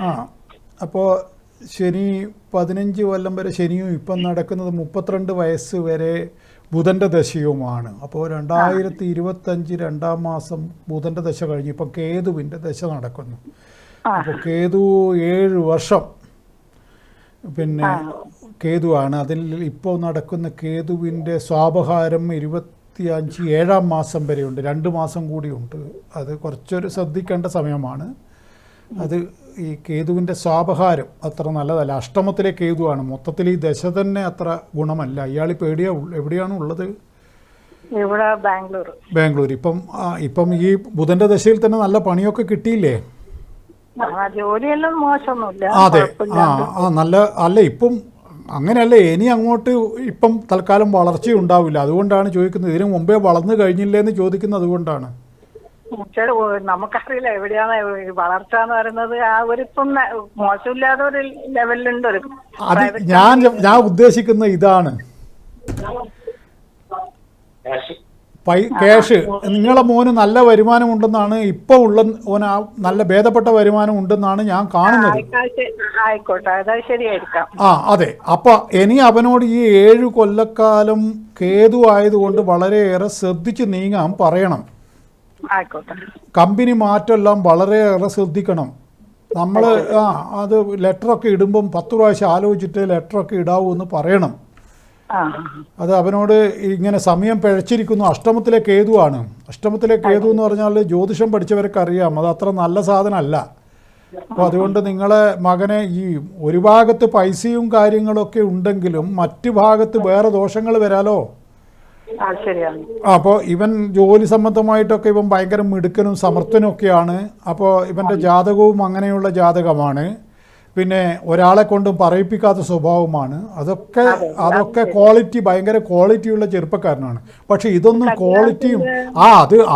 അപ്പോൾ ശനി 15 കൊല്ലം വരെ ശനിയും ഇപ്പം നടക്കുന്നത് 32 വയസ്സ് വരെ ബുധൻ്റെ ദശയുമാണ്. അപ്പോൾ 2025 2-ാം മാസം ബുധൻ്റെ ദശ കഴിഞ്ഞു. ഇപ്പം കേതുവിൻ്റെ ദശ നടക്കുന്നു. അപ്പോൾ കേതു 7 വർഷം പിന്നെ കേതുവാണ്. അതിൽ ഇപ്പോൾ നടക്കുന്ന കേതുവിൻ്റെ സ്വാപഹാരം 7-ാം മാസം വരെയുണ്ട്. 2 മാസം കൂടിയുണ്ട്. അത് കുറച്ചൊരു ശ്രദ്ധിക്കേണ്ട സമയമാണ്. അത് ഈ കേതുവിൻ്റെ സ്വാപഹാരം അത്ര നല്ലതല്ല. അഷ്ടമത്തിലെ കേതുവാണ്. മൊത്തത്തിൽ ഈ ദശ തന്നെ അത്ര ഗുണമല്ല. ഇയാളിപ്പോൾ എവിടെയാണ് ഉള്ളത്? ഇവിടെ ബാംഗ്ലൂർ. ഇപ്പം ഈ ബുധൻ്റെ ദശയിൽ തന്നെ നല്ല പണിയൊക്കെ കിട്ടിയില്ലേ? ജോലിയെല്ലാം മോശമൊന്നുമില്ല. അതെ. നല്ല അല്ല. ഇപ്പം അങ്ങനെയല്ലേ, ഇനി അങ്ങോട്ട് ഇപ്പം തൽക്കാലം വളർച്ചയുണ്ടാവില്ല. അതുകൊണ്ടാണ് ചോദിക്കുന്നത്. ഇതിനു മുമ്പേ വളർന്നു കഴിഞ്ഞില്ലേ എന്ന് ചോദിക്കുന്നത് അതുകൊണ്ടാണ്. നമുക്കറിയില്ല എവിടെയാണ് വളർച്ച എന്ന് പറയുന്നത്. ആ ഒരു ഇപ്പം മോശമില്ലാത്ത ഒരു ലെവലിലുണ്ട്. അത് ഞാൻ ഉദ്ദേശിക്കുന്ന ഇതാണ് ക്യാഷ്. നിങ്ങളെ മോന് നല്ല വരുമാനം ഉണ്ടെന്നാണ് ഇപ്പോൾ ഉള്ള നല്ല ഭേദപ്പെട്ട വരുമാനം ഉണ്ടെന്നാണ് ഞാൻ കാണുന്നത്. ആയിക്കോട്ടെ, അതായത് ശരിയായിരിക്കാം. അതെ. അപ്പൊ ഇനി അവനോട് ഈ 7 കൊല്ലക്കാലം കേതു ആയതുകൊണ്ട് വളരെയേറെ ശ്രദ്ധിച്ച് നീങ്ങാൻ പറയണം. കമ്പനി മാറ്റമെല്ലാം വളരെയേറെ ശ്രദ്ധിക്കണം. നമ്മൾ അത് ലെറ്ററൊക്കെ ഇടുമ്പം 10 പ്രാവശ്യം ആലോചിച്ചിട്ട് ലെറ്ററൊക്കെ ഇടാവൂ എന്ന് പറയണം. അത് അവനോട് ഇങ്ങനെ സമയം പിഴച്ചിരിക്കുന്നു. അഷ്ടമത്തിലെ കേതുവാണ്. അഷ്ടമത്തിലെ കേതു എന്ന് പറഞ്ഞാൽ ജ്യോതിഷം പഠിച്ചവർക്ക് അറിയാം, അത് അത്ര നല്ല സാധനമല്ല. അപ്പോൾ അതുകൊണ്ട് നിങ്ങളെ മകനെ ഈ ഒരു ഭാഗത്ത് പൈസയും കാര്യങ്ങളൊക്കെ ഉണ്ടെങ്കിലും മറ്റു ഭാഗത്ത് വേറെ ദോഷങ്ങൾ വരാലോ. അപ്പോൾ ഇവൻ ജോലി സംബന്ധമായിട്ടൊക്കെ ഇവൻ ഭയങ്കര മിടുക്കനും സമർത്ഥനും ഒക്കെയാണ്. അപ്പോൾ ഇവൻ്റെ ജാതകവും അങ്ങനെയുള്ള ജാതകമാണ്. പിന്നെ ഒരാളെ കൊണ്ടും പറയിപ്പിക്കാത്ത സ്വഭാവമാണ്. അതൊക്കെ ഭയങ്കര ക്വാളിറ്റിയുള്ള ചെറുപ്പക്കാരനാണ്. പക്ഷെ ഇതൊന്നും ക്വാളിറ്റിയും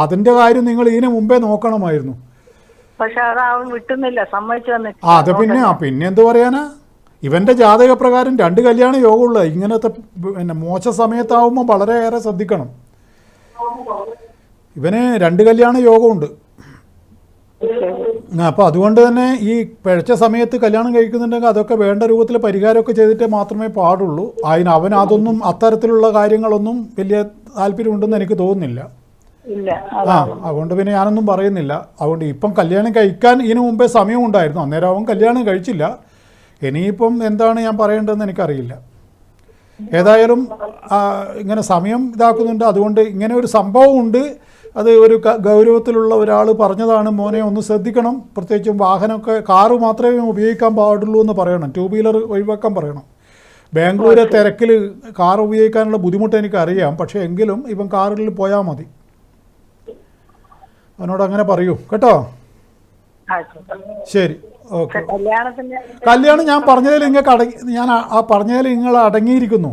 അതിൻ്റെ കാര്യം നിങ്ങൾ ഇതിനു മുമ്പേ നോക്കണമായിരുന്നു. അത് പിന്നെ എന്ത് പറയാനാ? ഇവൻ്റെ ജാതകപ്രകാരം 2 കല്യാണ യോഗമുള്ള ഇങ്ങനത്തെ മോശ സമയത്താവുമ്പോൾ വളരെയേറെ ശ്രദ്ധിക്കണം. ഇവന് 2 കല്യാണ യോഗമുണ്ട്. അപ്പോൾ അതുകൊണ്ട് തന്നെ ഈ പിഴച്ച സമയത്ത് കല്യാണം കഴിക്കുന്നുണ്ടെങ്കിൽ അതൊക്കെ വേണ്ട രൂപത്തിൽ പരിഹാരമൊക്കെ ചെയ്തിട്ടേ മാത്രമേ പാടുള്ളൂ. അതൊന്നും അത്തരത്തിലുള്ള കാര്യങ്ങളൊന്നും വലിയ താല്പര്യമുണ്ടെന്ന് എനിക്ക് തോന്നുന്നില്ല. അതുകൊണ്ട് പിന്നെ ഞാനൊന്നും പറയുന്നില്ല. അതുകൊണ്ട് ഇപ്പം കല്യാണം കഴിക്കാൻ ഇതിനു മുമ്പേ സമയമുണ്ടായിരുന്നു. അന്നേരം അവൻ കല്യാണം കഴിച്ചില്ല. ഇനിയിപ്പം എന്താണ് ഞാൻ പറയേണ്ടതെന്ന് എനിക്കറിയില്ല. ഏതായാലും ഇങ്ങനെ സമയം ഇതാക്കുന്നുണ്ട്. അതുകൊണ്ട് ഇങ്ങനെ ഒരു സംഭവമുണ്ട്. അത് ഒരു ഗൗരവത്തിലുള്ള ഒരാൾ പറഞ്ഞതാണ്, മോനെ ഒന്ന് ശ്രദ്ധിക്കണം. പ്രത്യേകിച്ചും വാഹനമൊക്കെ കാറ് മാത്രമേ ഉപയോഗിക്കാൻ പാടുള്ളൂ എന്ന് പറയണം. 2 വീലർ ഒഴിവാക്കാൻ പറയണം. ബാംഗ്ലൂരെ തിരക്കിൽ കാർ ഉപയോഗിക്കാനുള്ള ബുദ്ധിമുട്ട് എനിക്കറിയാം. പക്ഷേ എങ്കിലും ഇവൻ കാറിൽ പോയാൽ മതി. അവനോട് അങ്ങനെ പറയൂ കേട്ടോ. ശരി, ഓക്കെ. കല്യാണം ഞാൻ പറഞ്ഞതിൽ നിങ്ങൾ അടങ്ങിയിരിക്കുന്നു.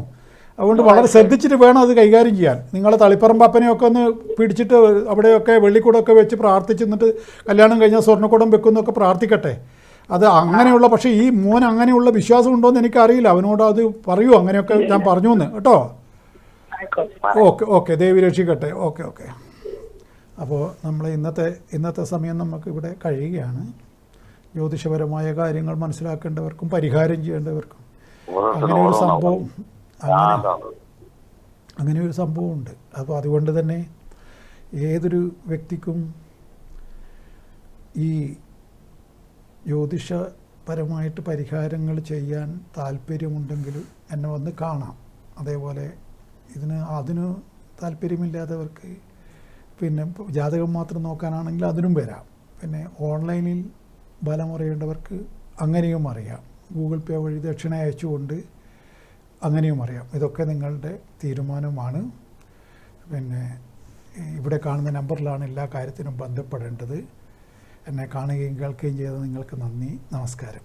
അതുകൊണ്ട് വളരെ ശ്രദ്ധിച്ചിട്ട് വേണം അത് കൈകാര്യം ചെയ്യാൻ. നിങ്ങളെ തളിപ്പറമ്പപ്പനെയൊക്കെ ഒന്ന് പിടിച്ചിട്ട് അവിടെയൊക്കെ വെള്ളിക്കൂടൊക്കെ വെച്ച് പ്രാർത്ഥിച്ചിട്ട് കല്യാണം കഴിഞ്ഞാൽ സ്വർണ്ണക്കുടം വെക്കുന്നൊക്കെ പ്രാർത്ഥിക്കട്ടെ. അത് അങ്ങനെയുള്ള, പക്ഷേ ഈ മോൻ അങ്ങനെയുള്ള വിശ്വാസം ഉണ്ടോ എന്ന് എനിക്കറിയില്ല. അവനോട് അത് പറയൂ, അങ്ങനെയൊക്കെ ഞാൻ പറഞ്ഞു എന്ന് കേട്ടോ. ഓക്കെ, ദേവി രക്ഷിക്കട്ടെ. ഓക്കെ. അപ്പോൾ നമ്മൾ ഇന്നത്തെ സമയം നമുക്ക് ഇവിടെ കഴിയുകയാണ്. ജ്യോതിഷപരമായ കാര്യങ്ങൾ മനസ്സിലാക്കേണ്ടവർക്കും പരിഹാരം ചെയ്യേണ്ടവർക്കും അങ്ങനെ ഒരു സംഭവമുണ്ട്. അപ്പോൾ അതുകൊണ്ട് തന്നെ ഏതൊരു വ്യക്തിക്കും ഈ ജ്യോതിഷപരമായിട്ട് പരിഹാരങ്ങൾ ചെയ്യാൻ താല്പര്യമുണ്ടെങ്കിൽ എന്നെ വന്ന് കാണാം. അതേപോലെ അതിന് താല്പര്യമില്ലാത്തവർക്ക് പിന്നെ ജാതകം മാത്രം നോക്കാനാണെങ്കിൽ അതിനും വരാം. പിന്നെ ഓൺലൈനിൽ ബലം അറിയേണ്ടവർക്ക് അങ്ങനെയും അറിയാം. ഗൂഗിൾ പേ വഴി ദക്ഷിണ അയച്ചുകൊണ്ട് അങ്ങനെയും അറിയാം. ഇതൊക്കെ നിങ്ങളുടെ തീരുമാനമാണ്. പിന്നെ ഇവിടെ കാണുന്ന നമ്പറിലാണ് എല്ലാ കാര്യത്തിനും ബന്ധപ്പെടേണ്ടത്. എന്നെ കാണുകയും കേൾക്കുകയും ചെയ്ത നിങ്ങൾക്ക് നന്ദി. നമസ്കാരം.